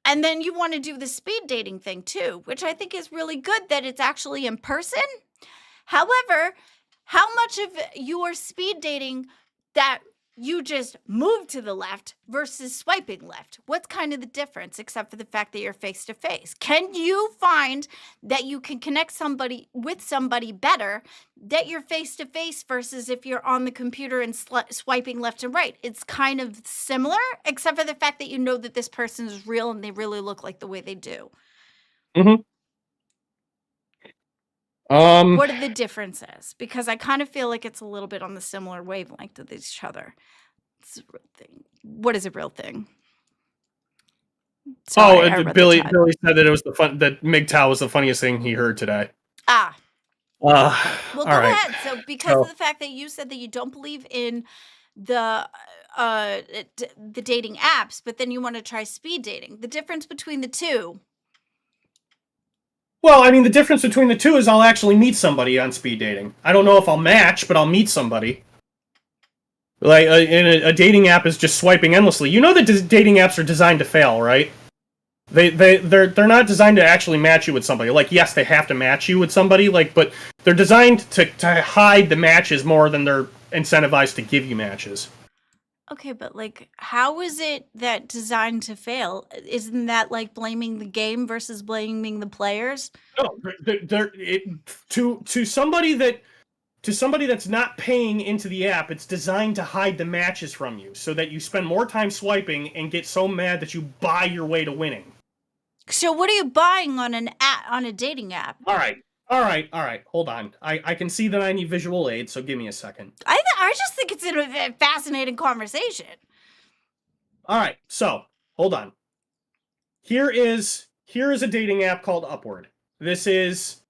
And then you want to do the speed dating thing too, which I think is really good that it's actually in person. However, how much of your speed dating that you just move to the left versus swiping left? What's kind of the difference except for the fact that you're face to face? Can you find that you can connect somebody with somebody better that you're face to face versus if you're on the computer and swiping left and right? It's kind of similar except for the fact that you know that this person is real and they really look like the way they do. Mm-hmm. What are the differences? Because I kind of feel like it's a little bit on the similar wavelength of each other. It's a real thing. What is a real thing? Sorry, I read the Billy chat. said that it was that MGTOW was the funniest thing he heard today. Well, all go right. ahead. So because of the fact that you said that you don't believe in the dating apps, but then you want to try speed dating. The difference between the two. Well, I mean, the difference between the two is I'll actually meet somebody on speed dating. I don't know if I'll match, but I'll meet somebody. Like, a dating app is just swiping endlessly. You know that dating apps are designed to fail, right? They're not designed to actually match you with somebody. Like, yes, they have to match you with somebody, like, but they're designed to hide the matches more than they're incentivized to give you matches. Okay, but like, how is it that designed to fail? Isn't that like blaming the game versus blaming the players? No, to somebody that's not paying into the app, it's designed to hide the matches from you, so that you spend more time swiping and get so mad that you buy your way to winning. So what are you buying on a dating app? All right. Hold on. I can see that I need visual aid, so give me a second. I just think it's a fascinating conversation. All right. So hold on. Here is a dating app called Upward. This is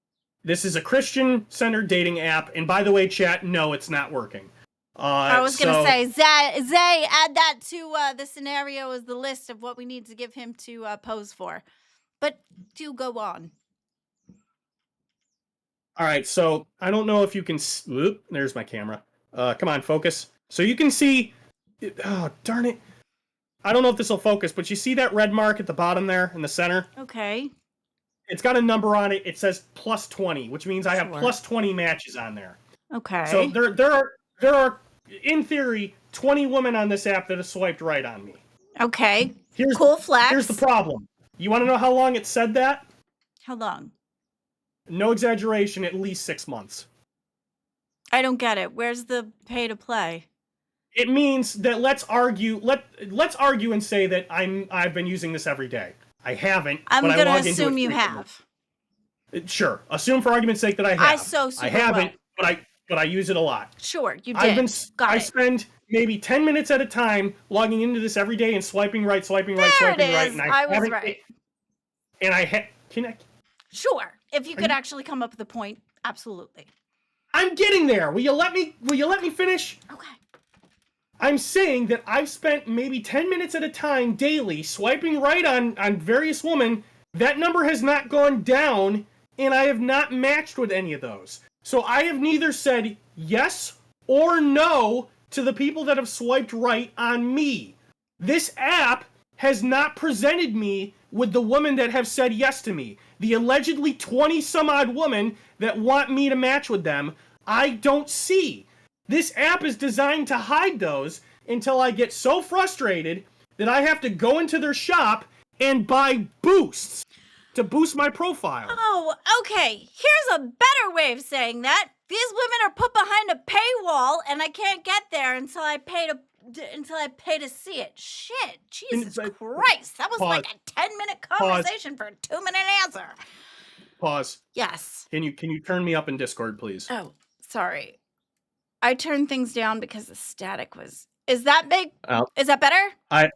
a Christian-centered dating app, and by the way, chat, no, it's not working. I was gonna say, Zay, add that to the scenario as the list of what we need to give him to pose for. But do go on. All right, so I don't know if you can. Whoop, there's my camera. Come on, focus. So you can see. Oh, darn it! I don't know if this will focus, but you see that red mark at the bottom there in the center? Okay. It's got a number on it. It says plus 20, which means I have Sure. plus 20 matches on there. Okay. So there are in theory 20 women on this app that have swiped right on me. Okay. Here's Cool flex. Here's the problem. You want to know how long it said that? How long? No exaggeration, at least 6 months. I don't get it. Where's the pay to play? It means that let's argue and say that I've been using this every day. I haven't. I'm but gonna I log into assume it you frequently. have. Sure. Assume for argument's sake that I have. I so super I haven't, but I use it a lot. Sure, you did. I spend maybe 10 minutes at a time logging into this every day and swiping right, swiping right, There swiping it right. is. And I was right. And can I? Sure. If you could actually come up with a point, absolutely. I'm getting there. Will you let me finish? Okay. I'm saying that I've spent maybe 10 minutes at a time daily swiping right on various women. That number has not gone down, and I have not matched with any of those. So I have neither said yes or no to the people that have swiped right on me. This app has not presented me with the women that have said yes to me. The allegedly 20-some-odd women that want me to match with them, I don't see. This app is designed to hide those until I get so frustrated that I have to go into their shop and buy boosts to boost my profile. Oh, okay. Here's a better way of saying that. These women are put behind a paywall, and I can't get there until I pay to until I pay to see it. Shit, Jesus But- Christ, that was Pause. like a 10-minute conversation for a 2-minute answer. Pause. Yes. Can you turn me up in Discord, please? Oh, sorry. I turned things down because the static was. Is that big? Oh. Is that better? I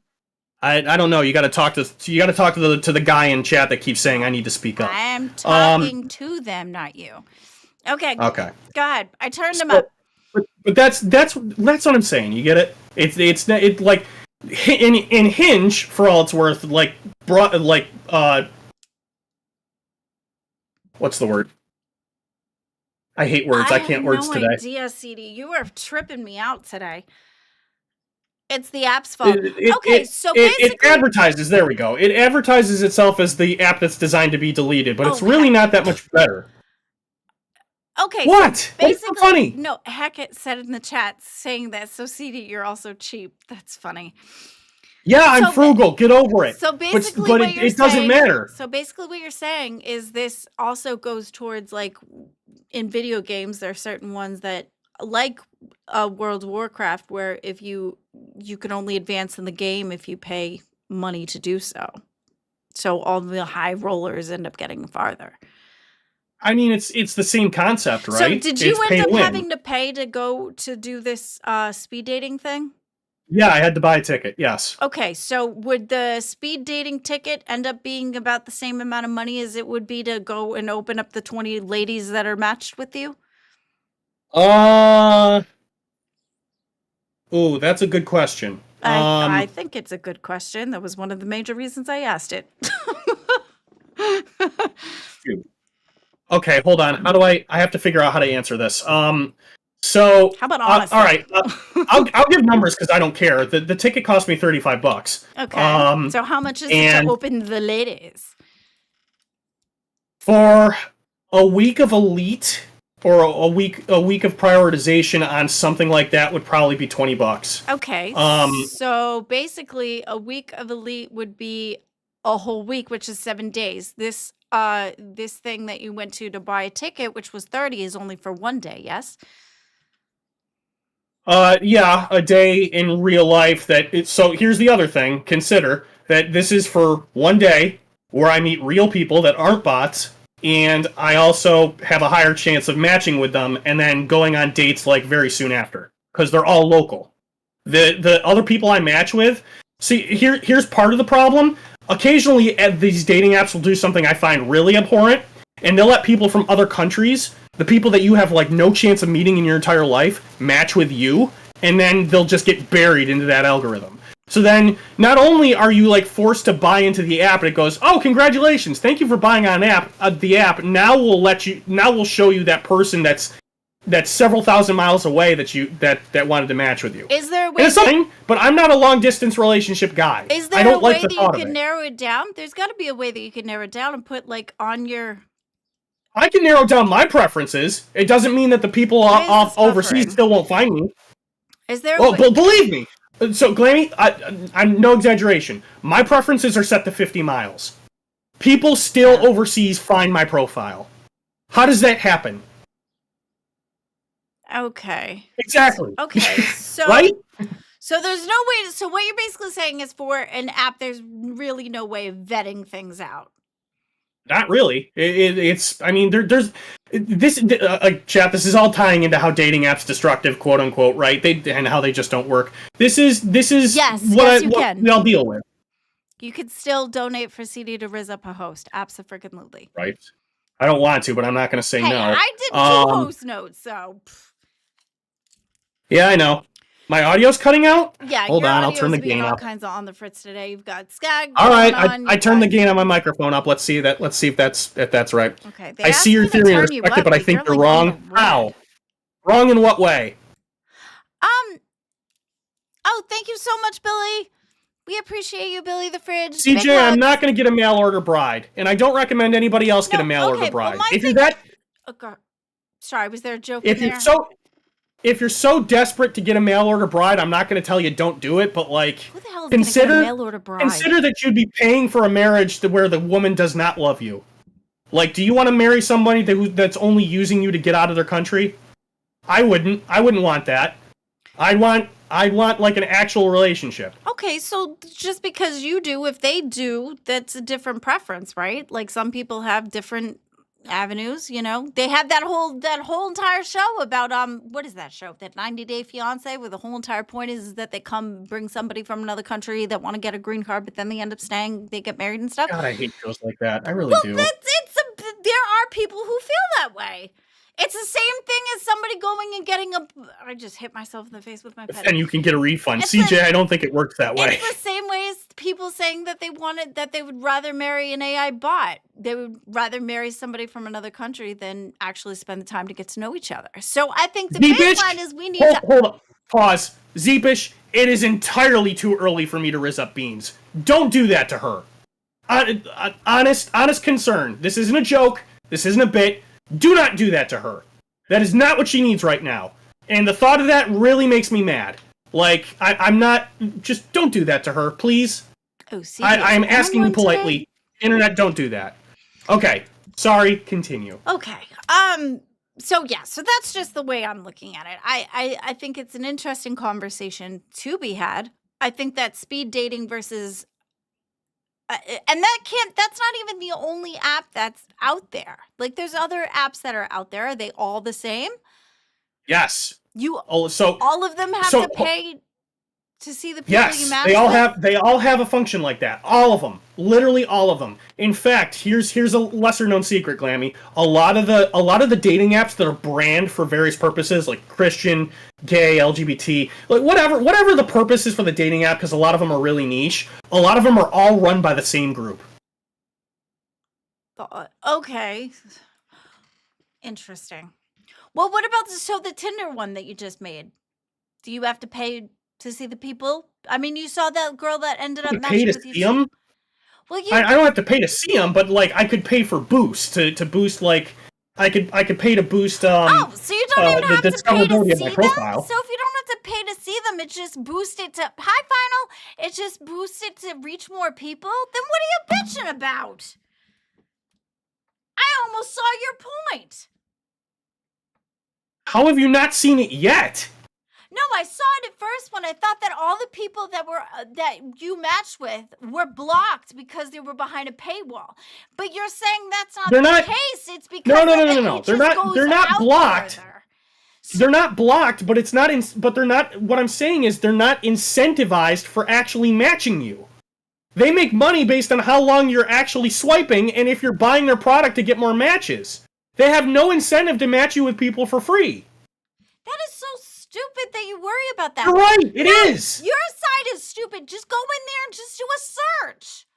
don't know. You got to talk to the guy in chat that keeps saying I need to speak up. I'm talking to them, not you. Okay. Okay. Go ahead. I turned them up. But that's what I'm saying. You get it? It's like in Hinge, for all it's worth, like what's the word? I hate words. I can't words today. I have no idea, CD. You are tripping me out today. It's the app's fault. So basically, it advertises. There we go. It advertises itself as the app that's designed to be deleted, but it's really not that much better. Okay. What? So What's so funny? No, Hackett said in the chat saying that. So CD, you're also cheap. That's funny. Yeah, I'm frugal. Get over it. So basically, but what it doesn't matter. So basically, what you're saying is this also goes towards, like, in video games, there are certain ones that, like World of Warcraft, where if you can only advance in the game if you pay money to do so. So all the high rollers end up getting farther. I mean, it's the same concept, right? So did you It's end up pay-to-win. having to pay to go to do this speed dating thing? Yeah, I had to buy a ticket. Yes. Okay, so would the speed dating ticket end up being about the same amount of money as it would be to go and open up the 20 ladies that are matched with you? Ooh, that's a good question. I think it's a good question. That was one of the major reasons I asked it. Okay, hold on. How do I have to figure out how to answer this. So how about honestly? All right, I'll give numbers because I don't care. The ticket cost me $35. Okay. So how much is it to open the ladies? For a week of Elite or a week of prioritization on something like that would probably be $20. Okay. So basically, a week of Elite would be a whole week, which is 7 days. This thing that you went to buy a ticket, which was 30, is only for 1 day. Yes. Yeah, a day in real life. So here's the other thing. Consider that this is for 1 day where I meet real people that aren't bots, and I also have a higher chance of matching with them and then going on dates like very soon after because they're all local. The other people I match with, see, here's part of the problem. Occasionally, these dating apps will do something I find really abhorrent, and they'll let people from other countries, the people that you have like no chance of meeting in your entire life, match with you, and then they'll just get buried into that algorithm. So then, not only are you like forced to buy into the app, and it goes, "Oh, congratulations! Thank you for buying on the app. Now we'll show you that person that's several thousand miles away that wanted to match with you." Is there a way? And it's something, but I'm not a long distance relationship guy. Is there I don't a way like the that thought you of can it. narrow it down? There's got to be a way that you can narrow it down and put like on your. I can narrow down my preferences. It doesn't mean that the people off overseas still won't find me. Is there? Oh, but believe me. So, Glammy, I'm no exaggeration. My preferences are set to 50 miles. People still overseas find my profile. How does that happen? Okay. Exactly. Okay. So. Right? So there's no way. So what you're basically saying is for an app, there's really no way of vetting things out. Not really. It's. I mean, there's this. Chat. This is all tying into how dating apps destructive, quote unquote, right? And how they just don't work. This is what I'll deal with. You could still donate for CD to Riz up a host. Abso-freaking-lutely. Right. I don't want to, but I'm not going to say no. I did 2 host notes, so. Yeah, I know. My audio's cutting out? Yeah, hold on, I'll turn the gain all up. kinds of on the fritz today. You've got Skag. All right, I turned the gain on my microphone up. Let's see if that's right. Okay. I see your theory and respect it, but I think you're wrong. How? Wrong in what way? Oh, thank you so much, Billy. We appreciate you, Billy the Fridge. CJ, I'm not going to get a mail order bride, and I don't recommend anybody else get a mail order bride. If you're that, sorry, was there a joke in there? If you're so desperate to get a mail order bride, I'm not going to tell you don't do it, but like, who the hell is consider get a mail order bride? Consider that you'd be paying for a marriage where the woman does not love you. Like, do you want to marry somebody that's only using you to get out of their country? I wouldn't want that. I want like an actual relationship. Okay, so just because you do, if they do, that's a different preference, right? Like some people have different avenues, you know. They have that whole entire show about what is that show? That 90 Day Fiance, where the whole entire point is that they come bring somebody from another country that want to get a green card, but then they end up staying, they get married and stuff. God, I hate shows like that. I really do. There are people who feel that way. It's the same thing as somebody going and getting I just hit myself in the face with my pen. And you can get a refund. CJ, I don't think it works that way. It's the same way as people saying that they would rather marry an AI bot. They would rather marry somebody from another country than actually spend the time to get to know each other. So I think the baseline is we need to... Hold up. Pause. Zeepish, it is entirely too early for me to rizz up beans. Don't do that to her. Honest concern. This isn't a joke. This isn't a bit. Do not do that to her. That is not what she needs right now. And the thought of that really makes me mad. Like, I'm not... Just don't do that to her, please. Oh, see, I'm asking you politely. Internet, don't do that. Okay. Sorry, continue. Okay. So that's just the way I'm looking at it. I think it's an interesting conversation to be had. I think that speed dating versus... and that's not even the only app that's out there. Like, there's other apps that are out there. Are they all the same? Yes. All of them have to pay to see the people you match with? They all have a function like that. All of them. Literally all of them. In fact, here's a lesser known secret, Glammy. A lot of the dating apps that are branded for various purposes, like Christian, gay, LGBT, like whatever the purpose is for the dating app, because a lot of them are really niche, a lot of them are all run by the same group. Okay. Interesting. Well, what about the Tinder one that you just made? Do you have to pay to see the people? I mean, you saw that girl that ended up matching with you. See them? Well, I don't have to pay to see them, but like I could pay for boost to boost, like I could pay to boost so you don't even have to pay to see them? profile. So if you don't have to pay to see them, it just boosts it to Final. It just boosts it to reach more people. Then what are you bitching about? I almost saw your point. How have you not seen it yet? No, I saw it at first when I thought that all the people that you matched with were blocked because they were behind a paywall. But you're saying that's not the case. It's because no. They're not blocked. Further. They're not blocked, but it's not. But they're not. What I'm saying is they're not incentivized for actually matching you. They make money based on how long you're actually swiping, and if you're buying their product to get more matches. They have no incentive to match you with people for free. That is so stupid that you worry about that. You're right, it is. Your side is stupid. Just go in there and just do a search.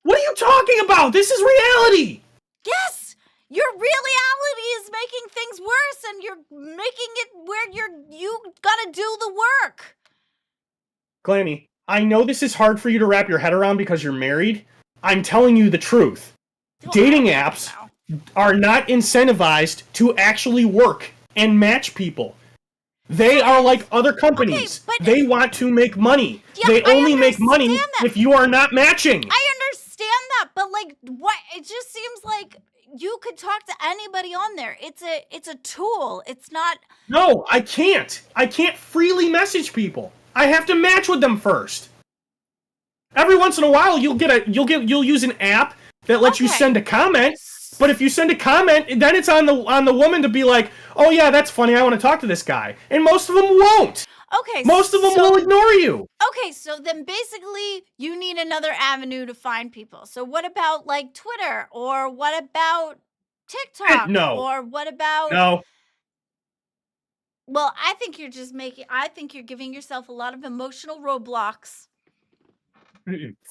What are you talking about? This is reality. Yes, your reality is making things worse, and you're making it where you gotta do the work. Glammy, I know this is hard for you to wrap your head around because you're married. I'm telling you the truth. Dating apps are not incentivized to actually work and match people. They are like other companies. Okay, they want to make money. Yeah, they only make money if you are not matching. I understand that, but like, what? It just seems like you could talk to anybody on there. It's a tool. It's not. No, I can't. I can't freely message people. I have to match with them first. Every once in a while, you'll use an app that lets you send a comment. But if you send a comment, then it's on the woman to be like, oh yeah, that's funny, I want to talk to this guy. And most of them won't. Okay. Most of them will ignore you. Okay, so then basically you need another avenue to find people. So what about like Twitter, or what about TikTok? No. Or what about... No. Well, I think you're giving yourself a lot of emotional roadblocks.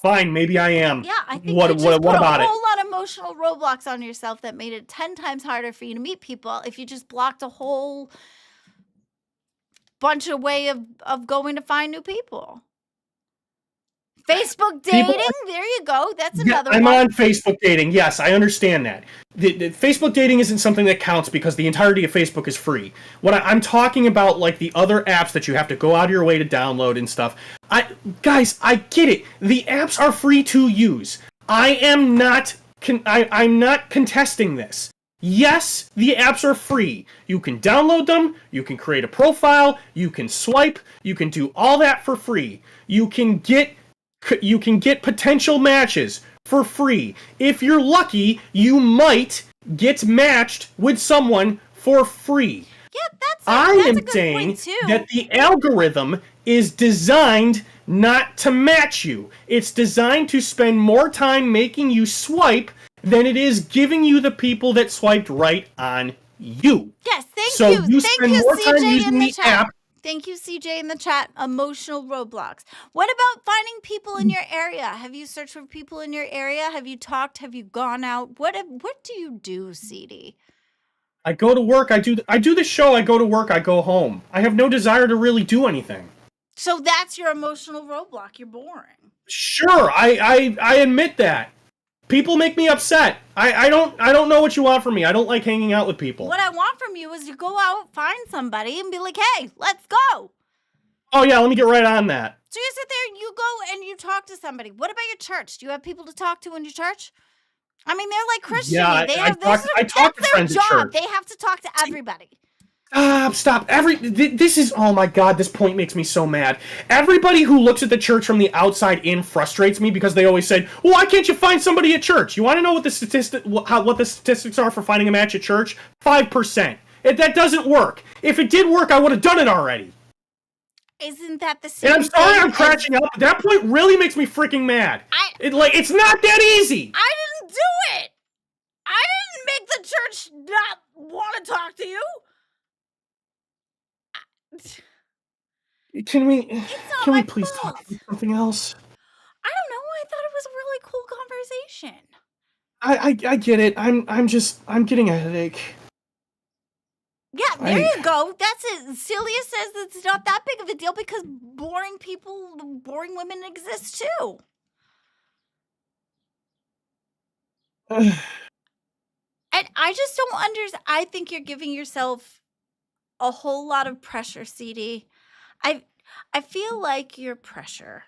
Fine, maybe I am. Yeah, I think what you just put about a whole lot of emotional roadblocks on yourself that made it 10 times harder for you to meet people if you just blocked a whole bunch of way of going to find new people. Facebook dating, there you go. That's another one. I'm on Facebook dating. Yes, I understand that. The Facebook dating isn't something that counts because the entirety of Facebook is free. What I'm talking about, like the other apps that you have to go out of your way to download and stuff. Guys, I get it. The apps are free to use. I'm not contesting this. Yes, the apps are free. You can download them, you can create a profile, you can swipe, you can do all that for free. You can get potential matches for free. If you're lucky, you might get matched with someone for free. Yeah, that's I a am good saying point too. that the algorithm is designed not to match you. It's designed to spend more time making you swipe than it is giving you the people that swiped right on you. Yes, thank So you. you Thank spend you, more time CJ, using in the the chat. app. Thank you, CJ, in the chat. Emotional roadblocks. What about finding people in your area? Have you searched for people in your area? Have you talked? Have you gone out? What do you do, CD? I go to work, I do the show, I go to work, I go home. I have no desire to really do anything. So that's your emotional roadblock. You're boring. Sure, I admit that. People make me upset. I don't know what you want from me. I don't like hanging out with people. What I want from you is to go out, find somebody, and be like, hey, let's go. Oh yeah, let me get right on that. So you sit there, you go and you talk to somebody. What about your church? Do you have people to talk to in your church? I mean, they're like Christian. Yeah, I talk to friends at church. They have to talk to everybody. Stop. This is, oh my god, this point makes me so mad. Everybody who looks at the church from the outside in frustrates me because they always say, well, why can't you find somebody at church? You want to know what the statistics are for finding a match at church? 5%. That doesn't work. If it did work, I would have done it already. Isn't that the same? And I'm sorry I'm crashing up. That point really makes me freaking mad. It's not that easy. I didn't do it. I didn't make the church not want to talk to you. Can we please fault. talk about something else? I don't know. I thought it was a really cool conversation. I get it. I'm getting a headache. Yeah, there you go. That's it. Celia says it's not that big of a deal because boring women exist too. And I just don't understand. I think you're giving yourself a whole lot of pressure, CD. I feel like you're pressure.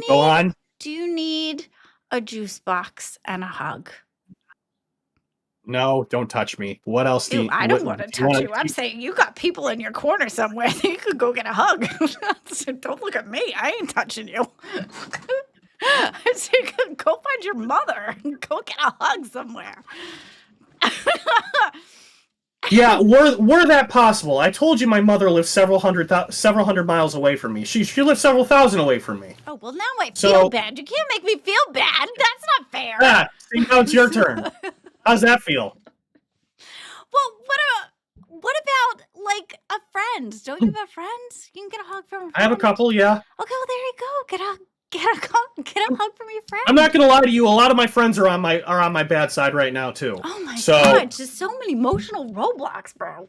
Go on. Do you need a juice box and a hug? No, don't touch me. What else do you... I don't want to touch you. I'm saying you got people in your corner somewhere that you could go get a hug. So don't look at me. I ain't touching you. I said, go find your mother and go get a hug somewhere. Yeah, were that possible? I told you my mother lives several hundred miles away from me. She lives several thousand away from me. Oh, well, now I feel bad. You can't make me feel bad. That's not fair. Yeah, now it's your turn. How's that feel? Well, what about like a friend? Don't you have friends? You can get a hug from a friend. I have a couple, yeah. Okay, well there you go. Get a hug from your friend. I'm not gonna lie to you. A lot of my friends are on my bad side right now too. Oh my god! Just so many emotional roadblocks, bro.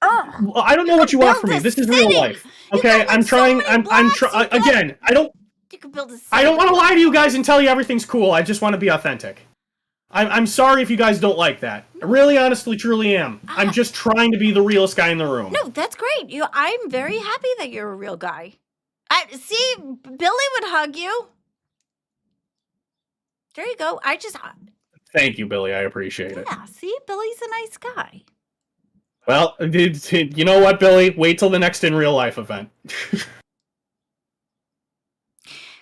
Well, I don't know what you want from me. This is real life. Okay, I'm trying. I'm trying again. You could build a city. I don't want to lie to you guys and tell you everything's cool. I just want to be authentic. I'm sorry if you guys don't like that. I really, honestly, truly am. I'm just trying to be the realest guy in the room. No, that's great. I'm very happy that you're a real guy. See, Billy would hug you. There you go. Thank you, Billy. I appreciate it. Yeah, see, Billy's a nice guy. Well, you know what, Billy? Wait till the next in real life event.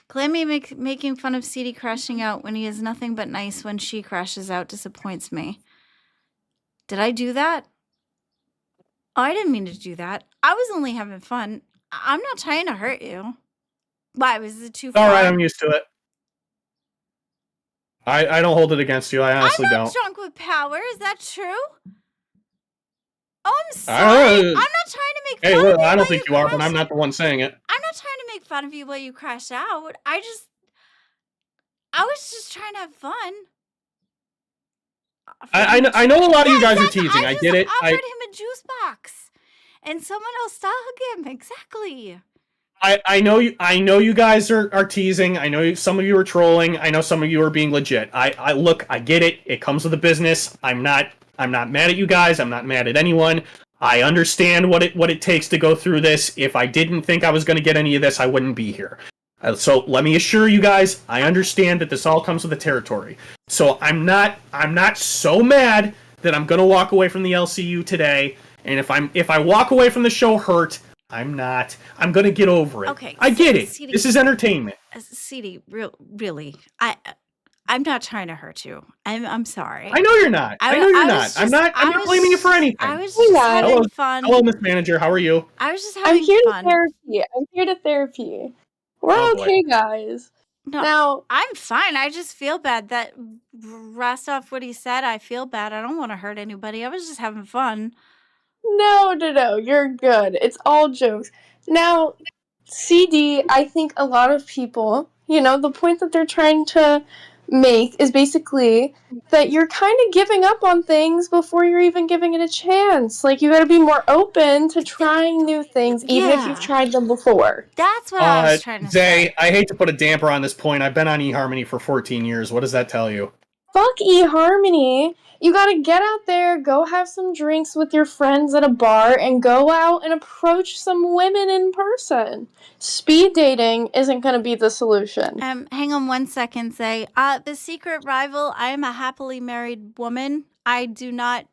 Glammy making fun of CD crashing out when he is nothing but nice when she crashes out disappoints me. Did I do that? Oh, I didn't mean to do that. I was only having fun. I'm not trying to hurt you. Why? Was it too far? All right, I'm used to it. I don't hold it against you. I honestly don't. I'm not drunk with power. Is that true? Oh, I'm sorry. I'm not trying to make fun of you. I don't think you are, but I'm not the one saying it. I'm not trying to make fun of you while you crash out. I was just trying to have fun. I know a lot of you guys are teasing. I get it. I offered him a juice box, and someone else to hug him. Exactly. I know you guys are teasing. I know some of you are trolling. I know some of you are being legit. I look. I get it. It comes with the business. I'm not mad at you guys. I'm not mad at anyone. I understand what it takes to go through this. If I didn't think I was going to get any of this, I wouldn't be here. So let me assure you guys, I understand that this all comes with the territory. So I'm not so mad that I'm gonna walk away from the LCU today. And if I walk away from the show hurt, I'm not. I'm gonna get over it. Okay, I get it. CD, This is entertainment. CD, really, I'm not trying to hurt you. I'm sorry. I know you're not. I know you're not. I'm not blaming you for anything. I was just having fun. Hello, Miss Manager. How are you? I was just I'm having here fun. to therapy. I'm here to therapy. We're Oh, boy. okay, guys. No, Now, I'm fine. I just feel bad that rest off what he said. I feel bad. I don't want to hurt anybody. I was just having fun. no, you're good. It's all jokes. Now, CD, I think a lot of people, the point that they're trying to make is basically that you're kind of giving up on things before you're even giving it a chance. Like, you gotta be more open to trying new things, even if you've tried them before. That's what I was trying to say. Zay, I hate to put a damper on this point. I've been on eHarmony for 14 years. What does that tell you? Fuck eHarmony. You gotta get out there, go have some drinks with your friends at a bar, and go out and approach some women in person. Speed dating isn't gonna be the solution. Hang on 1 second, Zay. The secret rival, I am a happily married woman. I do not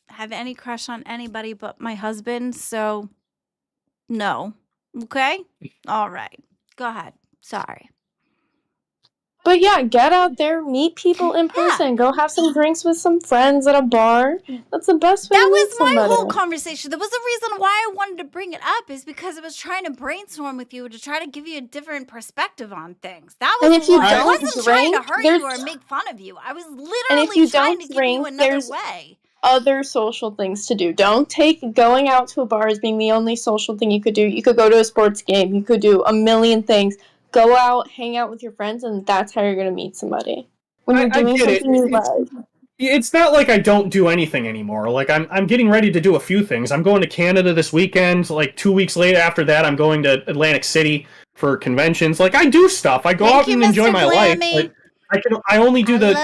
have any crush on anybody but my husband, so no. Okay? All right. Go ahead. Sorry. But yeah, get out there, meet people in person, go have some drinks with some friends at a bar. That's the best way That to meet was my somebody. whole conversation. There was a reason why I wanted to bring it up is because I was trying to brainstorm with you to try to give you a different perspective on things. That was And if you why. I don't wasn't trying to drink, hurt you there's- or make fun of you. I was And literally if you trying don't to give you drink, another there's way. other social things to do. Don't take going out to a bar as being the only social thing you could do. You could go to a sports game. You could do a million things. Go out, hang out with your friends, and that's how you're going to meet somebody. When you're doing something you love. It's not like I don't do anything anymore. Like I'm getting ready to do a few things. I'm going to Canada this weekend. Like 2 weeks later after that, I'm going to Atlantic City for conventions. Like I do stuff. I go out and enjoy my life. But I only do the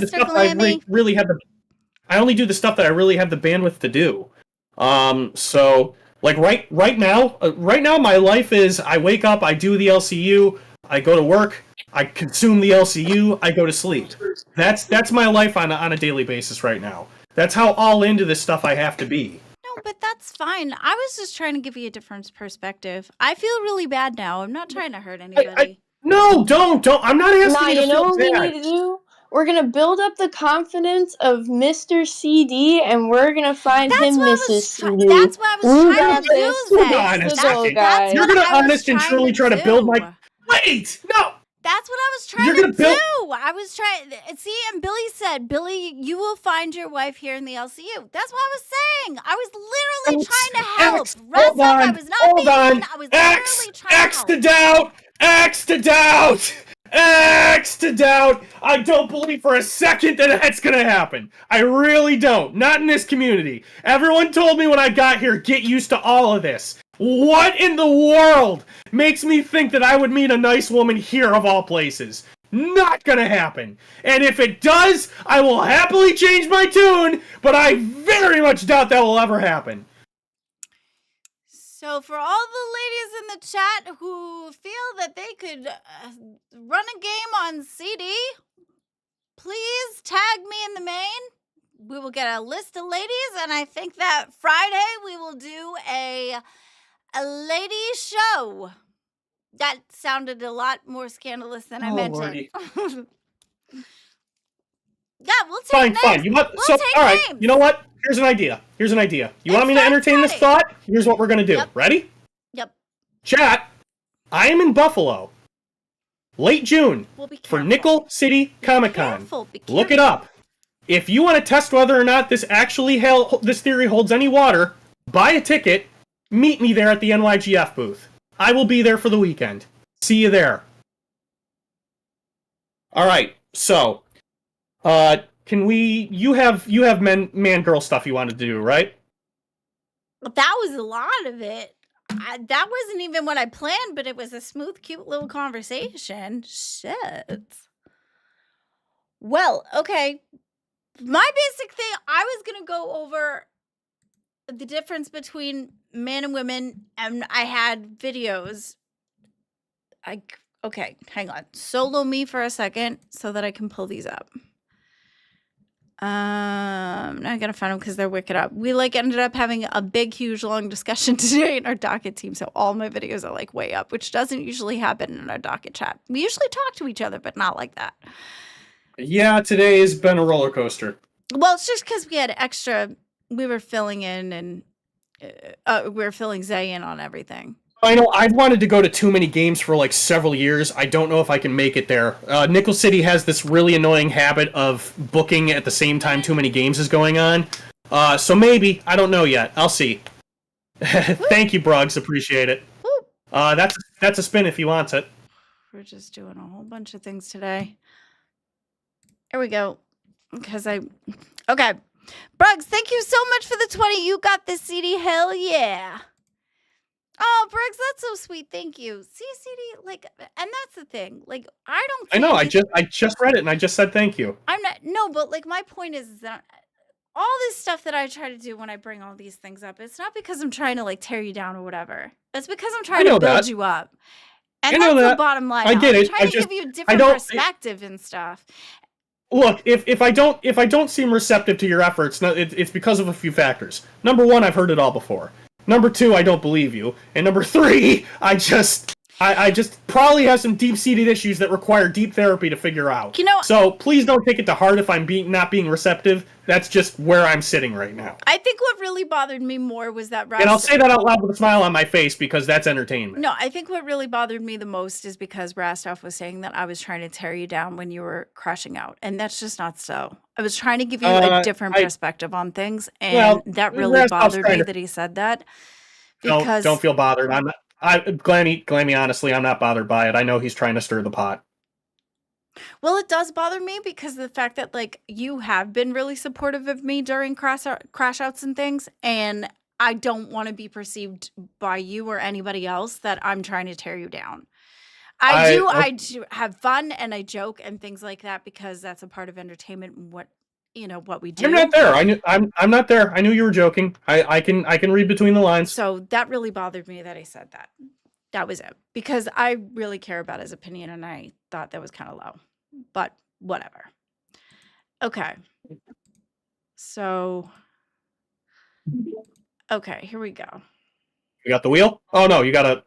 stuff that I really have the. I only do the stuff that I really have the bandwidth to do. So like right now, my life is I wake up, I do the LCU, I go to work, I consume the LCU, I go to sleep. That's my life on a daily basis right now. That's how all into this stuff I have to be. No, but that's fine. I was just trying to give you a different perspective. I feel really bad now. I'm not trying to hurt anybody. No, don't. I'm not asking you to feel what we bad. need to do? We're going to build up the confidence of Mr. CD, and we're going to find him Mrs. CD. That's what I was trying to do, Hold on a second. You're going to honest and truly try to build my... Wait! No! That's what I was trying to do. I was trying... See, and Billy said, Billy, you will find your wife here in the LCU. That's what I was saying. I was literally trying to help. Hold on. I was not being... I was literally trying to help. X to doubt! X to doubt! X to doubt! I don't believe for a second that that's gonna happen. I really don't. Not in this community. Everyone told me when I got here, get used to all of this. What in the world makes me think that I would meet a nice woman here of all places? Not gonna happen. And if it does, I will happily change my tune, but I very much doubt that will ever happen. So for all the ladies in the chat who feel that they could run a game on CD, please tag me in the main. We will get a list of ladies, and I think that Friday we will do a lady show. That sounded a lot more scandalous than I meant it. Yeah, we'll take names. Fine. All right. You know what? Here's an idea. You want me to entertain this thought? Here's what we're going to do. Yep. Ready? Yep. Chat, I am in Buffalo, late June, for Nickel City Comic Con. Look it up. If you want to test whether or not this theory holds any water, buy a ticket, meet me there at the NYGF booth. I will be there for the weekend. See you there. All right. So, you have man-girl stuff you wanted to do, right? That was a lot of it. That wasn't even what I planned, but it was a smooth, cute little conversation. Shit. Well, okay. My basic thing, I was going to go over the difference between men and women, and I had videos. I Okay, hang on. Solo me for a second so that I can pull these up. I'm not gonna find them because they're wicked up. We like ended up having a big, huge, long discussion today in our docket team, so all my videos are like way up, which doesn't usually happen in our docket chat. We usually talk to each other, but not like that. Yeah, today has been a roller coaster. Well, it's just because we had extra. We were filling in, and we were filling Zay in on everything. I know, I've wanted to go to too many games for like several years. I don't know if I can make it there. Nickel City has this really annoying habit of booking at the same time too many games is going on. So maybe, I don't know yet. I'll see. Thank you, Bruggs. Appreciate it. That's a spin if he wants it. We're just doing a whole bunch of things today. Here we go. Okay. Bruggs, thank you so much for the 20. You got this, CD. Hell yeah. Oh, Briggs, that's so sweet. Thank you. See, CD, like, and that's the thing. Like, I don't. I know. I just read it and I just said thank you. I'm not. No, but like, my point is that all this stuff that I try to do when I bring all these things up, it's not because I'm trying to like tear you down or whatever. It's because I'm trying to build you up. And that's the bottom line. I get it. I'm trying to give you a different perspective and stuff. Look, if I don't seem receptive to your efforts, it's because of a few factors. Number one, I've heard it all before. Number two, I don't believe you. And number three, I just probably have some deep-seated issues that require deep therapy to figure out. You know, so please don't take it to heart if I'm not being receptive. That's just where I'm sitting right now. I think what really bothered me more was that And I'll say that out loud with a smile on my face because that's entertainment. No, I think what really bothered me the most is because Rastov was saying that I was trying to tear you down when you were crashing out. And that's just not so. I was trying to give you a different perspective on things. And that really bothered me that he said that. Because don't feel bothered. Glammy, honestly, I'm not bothered by it. I know he's trying to stir the pot. Well, it does bother me because of the fact that, like, you have been really supportive of me during crash outs and things, and I don't want to be perceived by you or anybody else that I'm trying to tear you down. I do have fun and I joke and things like that because that's a part of entertainment and what we do. I'm not there. I'm not there. I knew you were joking. I can read between the lines. So that really bothered me that he said that. That was it. Because I really care about his opinion and I thought that was kind of low. But whatever. Okay. So okay, here we go. You got the wheel? Oh no, you gotta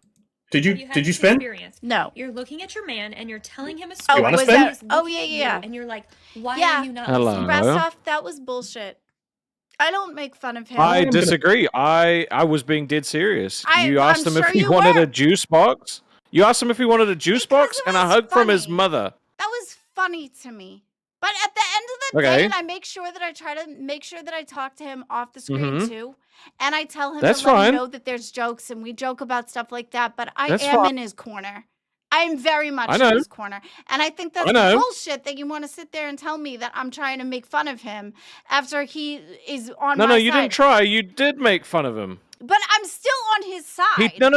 Did you spin? Experience. No. You're looking at your man and you're telling him a story. You wanna spin? Oh, yeah. And you're like, why Yeah. are you not Hello. listening? Rastov, that was bullshit. I don't make fun of him. I disagree. I was being dead serious. You asked him if he wanted a juice box. You asked him if he wanted a juice box and a hug from his mother. That was funny to me. But at the end of the day, and I make sure that I try to make sure that I talk to him off the screen too. And I tell him That's to let fine. him know that there's jokes and we joke about stuff like that. But I am in his corner. I am very much in his corner. And I think that's bullshit that you want to sit there and tell me that I'm trying to make fun of him after he is on my side. No, you didn't try. You did make fun of him. But I'm still on his side. No.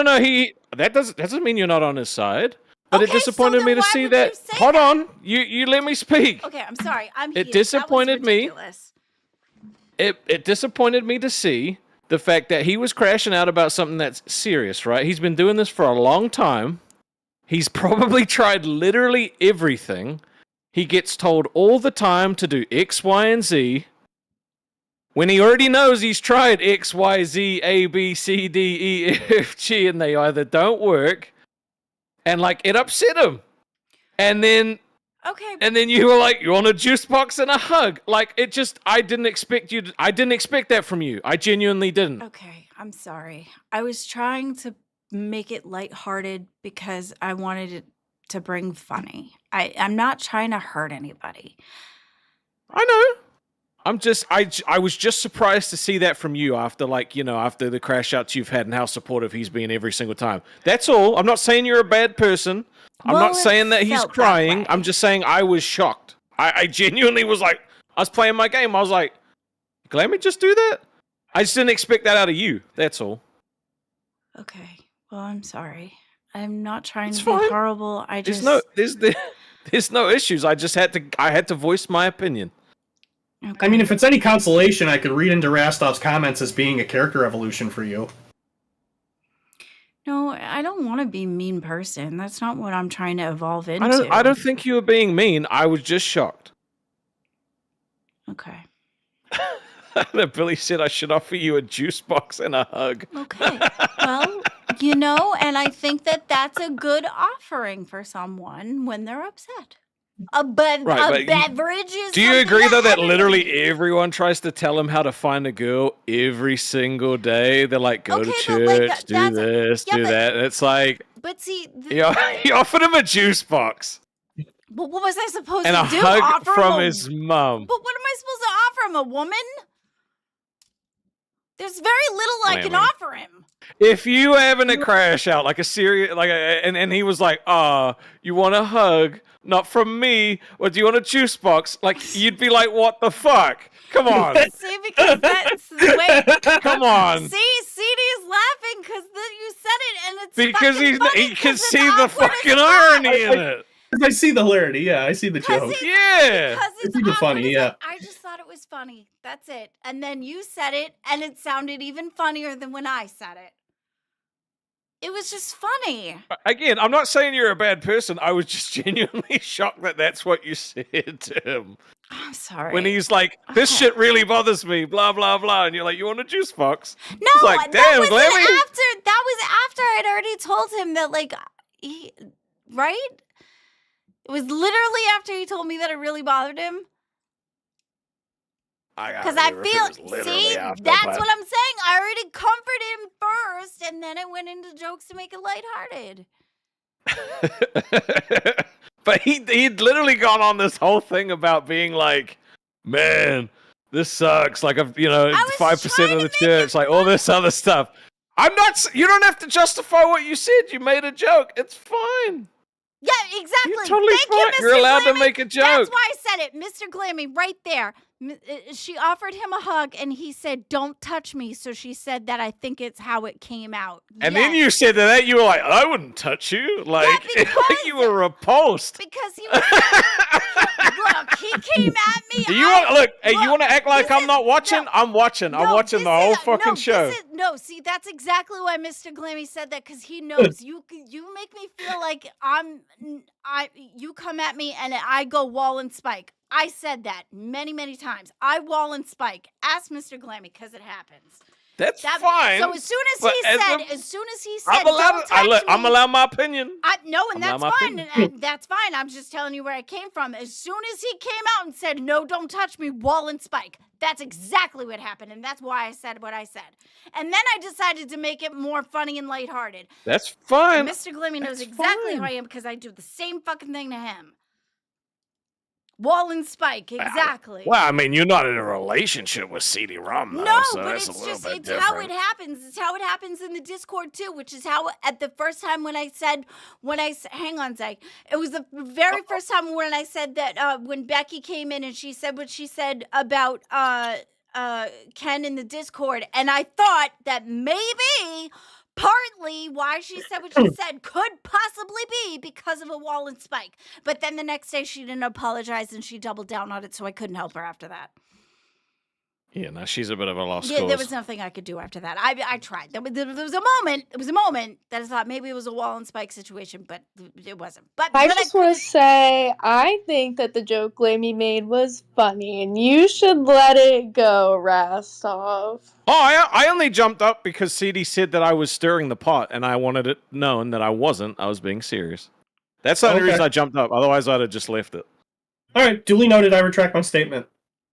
That doesn't mean you're not on his side. But Okay, it disappointed so me then to why see would that. you say Hold that? on. You let me speak. Okay, I'm sorry. I'm It heated. disappointed That was me. ridiculous. It disappointed me to see the fact that he was crashing out about something that's serious, right? He's been doing this for a long time. He's probably tried literally everything. He gets told all the time to do X, Y, and Z. When he already knows he's tried X, Y, Z, A, B, C, D, E, F, G, and they either don't work, and like it upset him. And then you were like, you want a juice box and a hug? Like it just, I didn't expect that from you. I genuinely didn't. Okay, I'm sorry. I was trying to make it lighthearted because I wanted it to bring funny. I'm not trying to hurt anybody. I know. I was just surprised to see that from you after after the crash outs you've had and how supportive he's been every single time. That's all. I'm not saying you're a bad person. I'm not saying that he's crying. I'm just saying I was shocked. I genuinely was like, I was playing my game. I was like, let me just do that? I just didn't expect that out of you. That's all. Okay. Well, I'm sorry. I'm not trying It's to fine. be horrible. There's no issues. I had to voice my opinion. Okay. I mean, if it's any consolation, I could read into Rastov's comments as being a character evolution for you. No, I don't want to be a mean person. That's not what I'm trying to evolve into. I don't think you were being mean. I was just shocked. Okay. That Billy said I should offer you a juice box and a hug. Okay. Well, you know, and I think that that's a good offering for someone when they're upset. Right, but Beverage is. Do you something agree though that everybody literally needs. everyone tries to tell him how to find a girl every single day? They're like, go to Okay, but, like, church, do that's- this, yeah, do but- that. And it's like, But see, he offered him a juice box but what was I supposed and to a do? hug Offer from him his mum. But what am I supposed to offer him? A woman? There's very little I can Clammy. offer him. If you were having a crash out, like a serious, and he was like, you want a hug? Not from me. Or do you want a juice box? Like, you'd be like, what the fuck? Come on. See, because that's wait. Come on. See, CD's laughing because you said it, and it's Because fucking funny he can 'cause it's see the awkward as fucking fuck. irony in it. I see the hilarity. Yeah, I see the Because joke. it's- Yeah. Because It's it's even awkward funny, as yeah. fuck. I just thought it was funny. That's it. And then you said it, and it sounded even funnier than when I said it. It was just funny. Again, I'm not saying you're a bad person. I was just genuinely shocked that that's what you said to him. I'm sorry. When he's like, this Okay. shit really bothers me, blah, blah, blah. And you're like, you want a juice box? No, like, that damn, was Glammy. after I'd already told him that, like, right? It was literally after he told me that it really bothered him. Because I feel, see, that's what I'm saying. I already comforted him first, and then I went into jokes to make it lighthearted. But he'd literally gone on this whole thing about being like, man, this sucks. Like, you know, I was 5% trying of to the make church, it like all this other stuff. You don't have to justify what you said. You made a joke. It's fine. Yeah, exactly. You're totally Thank fine. you, Mr. You're allowed to Glammy. make a joke. That's why I said it, Mr. Glammy, right there. She offered him a hug, and he said, "Don't touch me." So she said that I think it's how it came out. And then Yes. you said that you were like, I wouldn't touch you. Like, because- you were repulsed. Because he was. Look, he came at me. Do you want look? Hey, you look, want to act like this I'm is- not watching? no, I'm watching. I'm no, watching this the whole is- fucking no, show. No, see, that's exactly why Mr. Glammy said that, because he knows you make me feel like you come at me and I go wall and spike. I said that many, many times. I wall and spike. Ask Mr. Glammy, because it happens. That's fine. So as soon as but he said, I'm allowed. "Don't touch me," I'm allowed my opinion. No, and I'm that's allowed my fine. opinion. And that's fine. I'm just telling you where it came from. As soon as he came out and said, "No, don't touch me," wall and spike. That's exactly what happened, and that's why I said what I said. And then I decided to make it more funny and lighthearted. That's fine. Mr. Glammy knows That's exactly fine. who I am because I do the same fucking thing to him. Wall and spike, exactly. Well, I mean, you're not in a relationship with CD-ROM, though, No, so but that's it's a little just, bit it's different. how it happens. It's how it happens in the Discord, too, which is how, at the first time hang on, Zach. It was the very first time when I said that, when Becky came in and she said what she said about, Ken in the Discord, and I thought that maybe partly why she said what she said could possibly be because of a wall and spike. But then the next day she didn't apologize and she doubled down on it, so I couldn't help her after that. Yeah, no, she's a bit of a lost Yeah, cause. there was nothing I could do after that. I tried. There was a moment. It was a moment that I thought maybe it was a wall and spike situation, but it wasn't. But I but just want to say, I think that the joke Glammy made was funny, and you should let it go, Rastov. Oh, I only jumped up because CD said that I was stirring the pot, and I wanted it known that I wasn't. I was being serious. That's the only Okay. reason I jumped up. Otherwise, I'd have just left it. All right, duly noted. I retract my statement.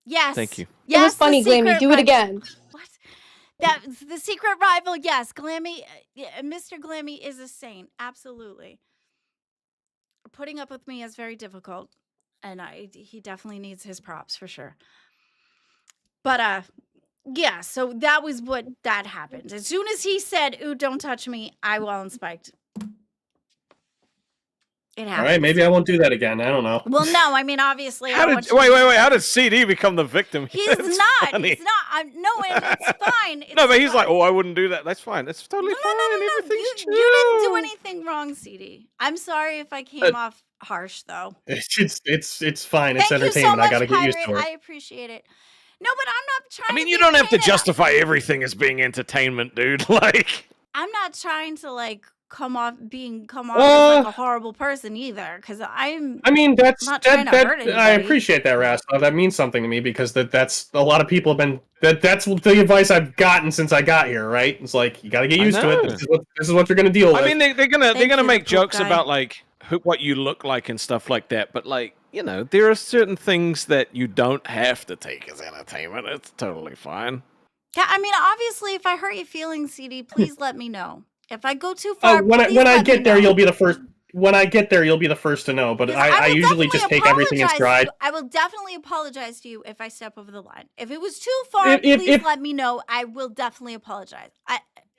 yes, Thank you. Yes, It was funny, the Glammy. secret Do it rival. again. What? That the secret rival? Yes, Glammy. Mr. Glammy is a saint. Absolutely. Putting up with me is very difficult, and he definitely needs his props for sure. But yeah. So that was what that happened. As soon as he said, "Ooh, don't touch me," I wall and spiked. It happened. All right, maybe I won't do that again. I don't know. Well, no, I mean, obviously, I How don't did, want you wait. How did CD become the victim? He's That's not. funny. He's not. No, and it's fine. It's No, but he's fine. like, oh, I wouldn't do that. That's fine. That's totally fine. You, Everything's chill. you didn't do anything wrong, CD. I'm sorry if I came off harsh, though. It's fine. Thank It's you so entertainment. much, I gotta get used Pirate. to it. I appreciate it. No, but I'm not trying. I mean, to you be don't have to mean, and justify everything as being entertainment, dude. Like, I'm not trying to like come off as like a horrible person either, because I mean, not trying to hurt I anybody. appreciate that, Rastov. That means something to me because that's a lot of people have been that's the advice I've gotten since I got here. Right? It's like you got to get used to it. This is what you're gonna deal with. I mean, they're gonna make jokes guy. about like what you look like and stuff like that, but like there are certain things that you don't have to take as entertainment. It's totally fine. Yeah, I mean, obviously, if I hurt your feelings, CD, please let me know. If I go too far, when I get there, know. you'll be the first. When I get there, you'll be the first to know. But I usually just take everything in stride. I will definitely apologize to you if I step over the line. If it was too far, please let me know. I will definitely apologize.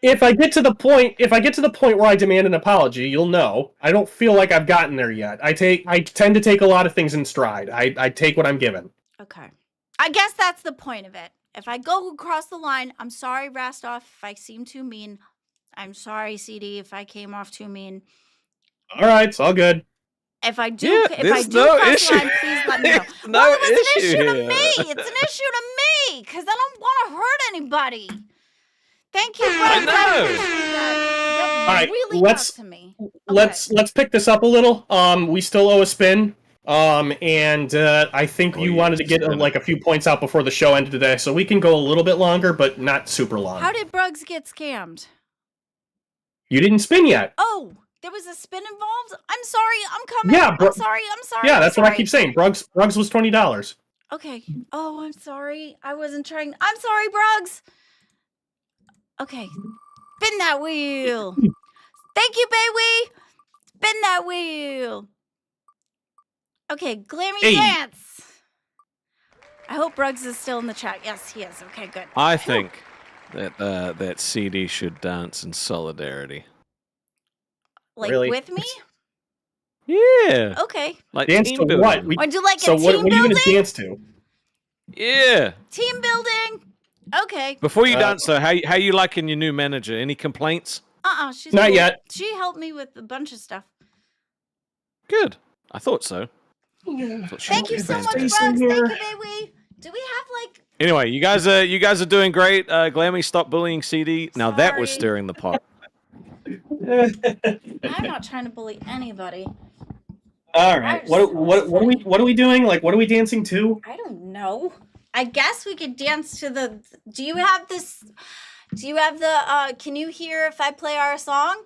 If I get to the point where I demand an apology, you'll know. I don't feel like I've gotten there yet. I tend to take a lot of things in stride. I take what I'm given. Okay. I guess that's the point of it. If I go across the line, I'm sorry, Rastov, if I seem too mean. I'm sorry, CD, if I came off too mean. All right, it's all good. If I do cross the line, please let me know. No it's an issue issue here. to me. It's an issue to me because I don't want to hurt anybody. Thank you, friends. know. That All right, really got to me. Let's pick this up a little. We still owe a spin. And I think you wanted to get like a few points out before the show ended today, so we can go a little bit longer, but not super long. How did Bruggs get scammed? You didn't spin yet. Oh, there was a spin involved? I'm sorry, I'm coming. Yeah, I'm sorry. Yeah, that's what I keep saying. Bruggs was $20. Okay. Oh, I'm sorry. I wasn't trying. I'm sorry, Bruggs. Okay. Spin that wheel. Thank you, baby. Spin that wheel. Okay, Glammy Dance. I hope Bruggs is still in the chat. Yes, he is. Okay, good. I think that CD should dance in solidarity. Like Really? with me? Yeah. Okay. Like Dance team to building. what? Would you like So a team what are you building? going to dance to? Yeah. Team building. Okay. Before you dance, though, how you liking your new manager? Any complaints? She's Not cool. yet. She helped me with a bunch of stuff. Good. I thought so. Thank you so much, Bruggs. Thank you, baby. Do we have like? Anyway, you guys are doing great. Glammy, stop bullying CD. Now that was Sorry. stirring the pot. I'm not trying to bully anybody. All right. What are we doing? Like, what are we dancing to? I don't know. I guess we could dance to the. Do you have this? Do you have the? Can you hear if I play our song?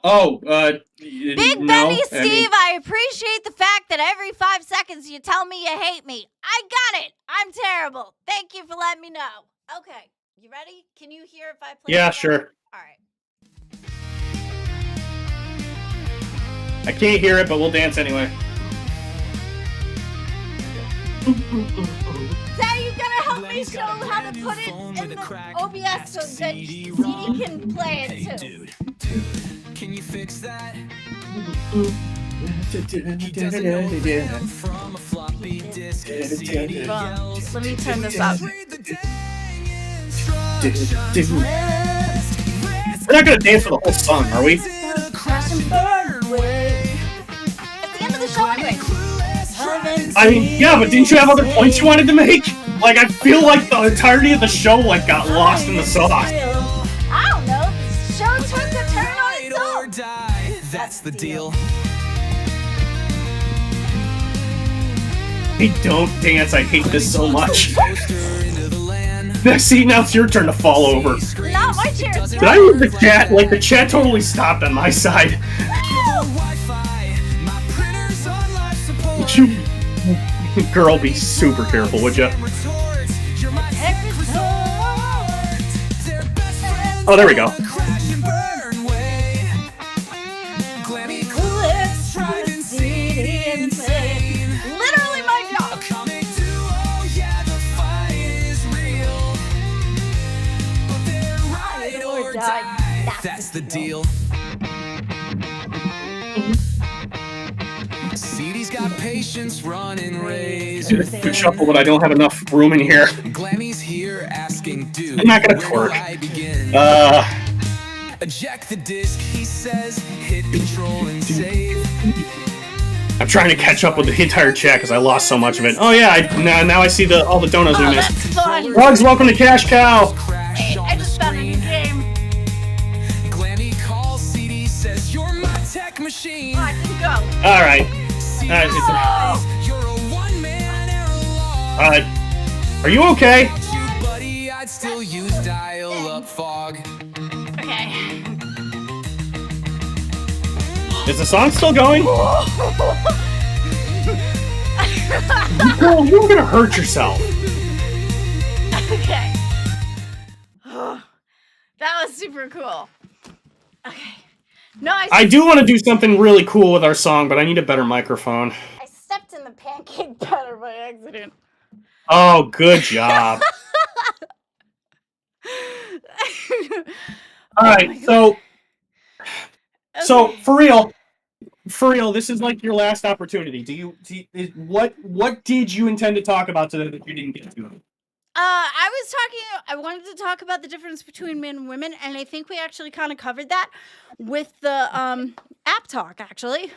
Oh, Big no, Benny, I mean- Steve, I appreciate the fact that every 5 seconds you tell me you hate me. I got it. I'm terrible. Thank you for letting me know. Okay, you ready? Can you hear if I play? Yeah, the song? sure. All right. I can't hear it, but we'll dance anyway. Sarah, you gotta help me show how to put it in the OBS so that CD can play it too. Can you fix that? From a floppy disk. Let me turn this up. We're not gonna dance for the whole song, are we? Crash and burn away. It's the end of the show anyway. I mean, yeah, but didn't you have other points you wanted to make? Like, I feel like the entirety of the show like got lost in the sauce. I don't know. The show took a turn on its Or own. die. That's the deal. Hey, don't dance. I hate this so much. Poster into the land. See, now it's your turn to fall over. Not my chair. It's Did I move the chat? Like, the chat totally stopped on my side. Wi-Fi. My printer's on life support. Would you, girl, be super careful, would you? Retorts. You're my They're best friends. Oh, there we go. Crash and burn way. Glammy clips driving CD insane. literally my job. Comic duo, yeah, the fight is real. But they're ride or die. That's the deal. CD's got patience running razor. Good shuffle, but I don't have enough room in here. Glammy's here asking, dude, I'm not gonna where twerk. do I begin? Eject the disc, he says, hit control and save. I'm trying to catch up with the entire chat because I lost so much of it. Oh yeah, now I see all the donuts we Oh, missed. that's fun. Bugs, welcome to Cash Cow. Crash I on the just found a new screen. game. Glammy calls All right. You're a one-man airlock. Are you okay? You, buddy, I'd still use dial-up fog. Okay. Is the song still going? Girl, you're gonna hurt yourself. Okay. That was super cool. Okay. No, I do want to do something really cool with our song, but I need a better microphone. I stepped in the pancake batter by accident. Oh, good job. All right, so for real, this is like your last opportunity. What did you intend to talk about today that you didn't get to? I wanted to talk about the difference between men and women, and I think we actually kind of covered that with the app talk, actually.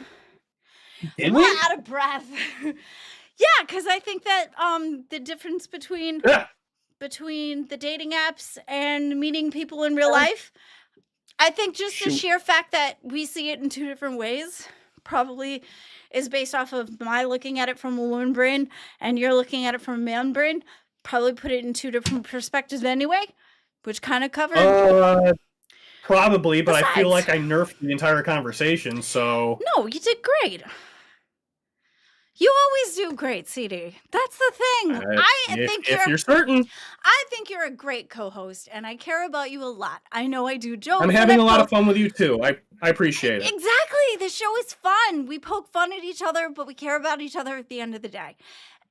Did We're we? out of breath. Yeah, because I think that the difference between the dating apps and meeting people in real life, I think just the sheer fact that we see it in two different ways probably is based off of my looking at it from a woman brain and you're looking at it from a man brain. Probably put it in two different perspectives anyway, which kind of covered. Probably, but I feel Besides- like I nerfed the entire conversation, so... No, you did great. You always do great, CD. That's the thing. If you're certain. I think you're a great co-host, and I care about you a lot. I know I do jokes. I'm having a lot of fun with you, too. I appreciate it. Exactly. The show is fun. We poke fun at each other, but we care about each other at the end of the day.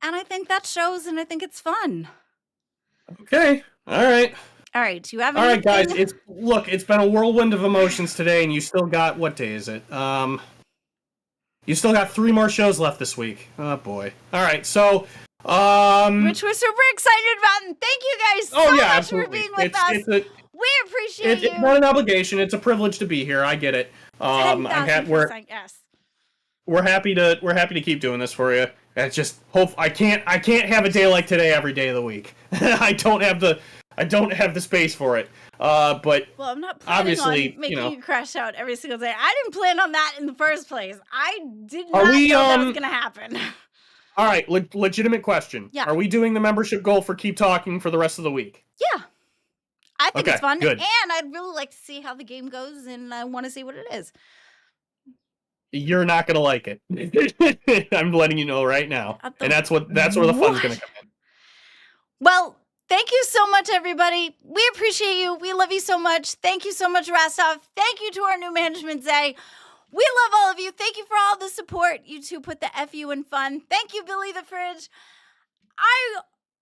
And I think that shows, and I think it's fun. Okay. All right. All right. Do you have All right, guys. anything? It's been a whirlwind of emotions today, and you still got... What day is it? You still got 3 more shows left this week. Oh, boy. All right, so... Which we're super excited about, and thank you guys so much absolutely. for being with us. We appreciate you. It's not an obligation. It's a privilege to be here. I get it. 10,000% yes. We're happy to keep doing this for you. It's just I can't have a day like today every day of the week. I don't have the space for it. But well, I'm not planning obviously on making you crash out every single day. I didn't plan on that in the first place. I did not Are we, know that was gonna happen. All right, legitimate question. Yeah. Are we doing the membership goal for Keep Talking for the rest of the week? Yeah. I think it's fun. Good. And I'd really like to see how the game goes, and I want to see what it is. You're not gonna like it. I'm letting you know right now. And that's where the fun's gonna come in. Well, thank you so much, everybody. We appreciate you. We love you so much. Thank you so much, Rastov. Thank you to our new management, Zay. We love all of you. Thank you for all the support. You two put the FU in fun. Thank you, Billy the Fridge.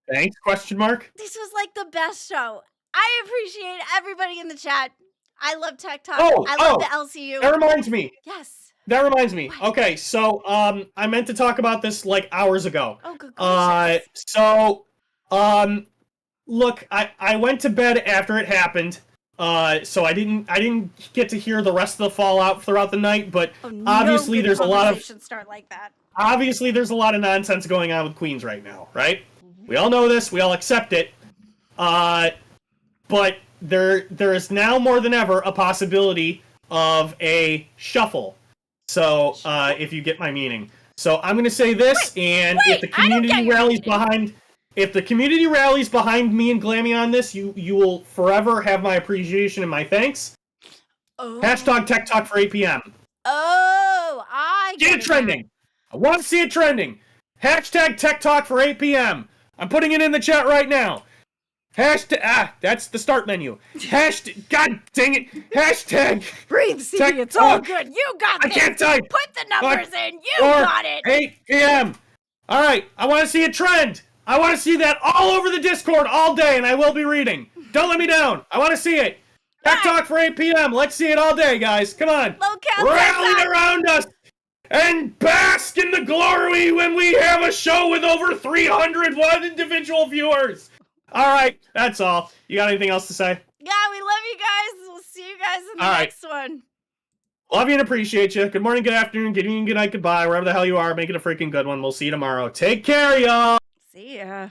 Thanks, question mark? This was like the best show. I appreciate everybody in the chat. I love Tech Talk. Oh, I love the LCU. That reminds me. Yes. That reminds me. What? Okay, so I meant to talk about this like hours ago. Oh, good gracious. So look, I went to bed after it happened. So I didn't get to hear the rest of the fallout throughout the night, but obviously no good there's a lot of conversation start like that. obviously there's a lot of nonsense going on with Queens right now, right? We all know this, we all accept it. But there is now more than ever a possibility of a shuffle. So, if you get my meaning. So I'm going to say this, if the community rallies behind me and Glammy on this, you will forever have my appreciation and my thanks. Oh. Hashtag Tech Talk for 8 p.m. Oh, I Get it trending. I want to see it trending. Hashtag Tech Talk for 8 p.m. I'm putting it in the chat right now. Hashtag, that's the start menu. Hashtag, god dang it. Hashtag. Breathe, see, Tech it's all Talk. good. You got I this. can't type. Put the numbers in. You Or got it. 8 p.m. All right, I want to see a trend. I want to see that all over the Discord all day, and I will be reading. Don't let me down. I want to see it. Tech Talk for 8 p.m. Let's see it all day, guys. Come on. Rally around us and bask in the glory when we have a show with over 300 individual viewers. All right, that's all. You got anything else to say? Yeah, we love you guys. We'll see you guys in the All right. next one. Love you and appreciate you. Good morning, good afternoon, good evening, good night, goodbye. Wherever the hell you are, make it a freaking good one. We'll see you tomorrow. Take care, y'all. See ya.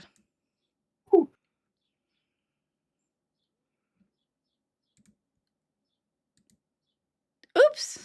Oops.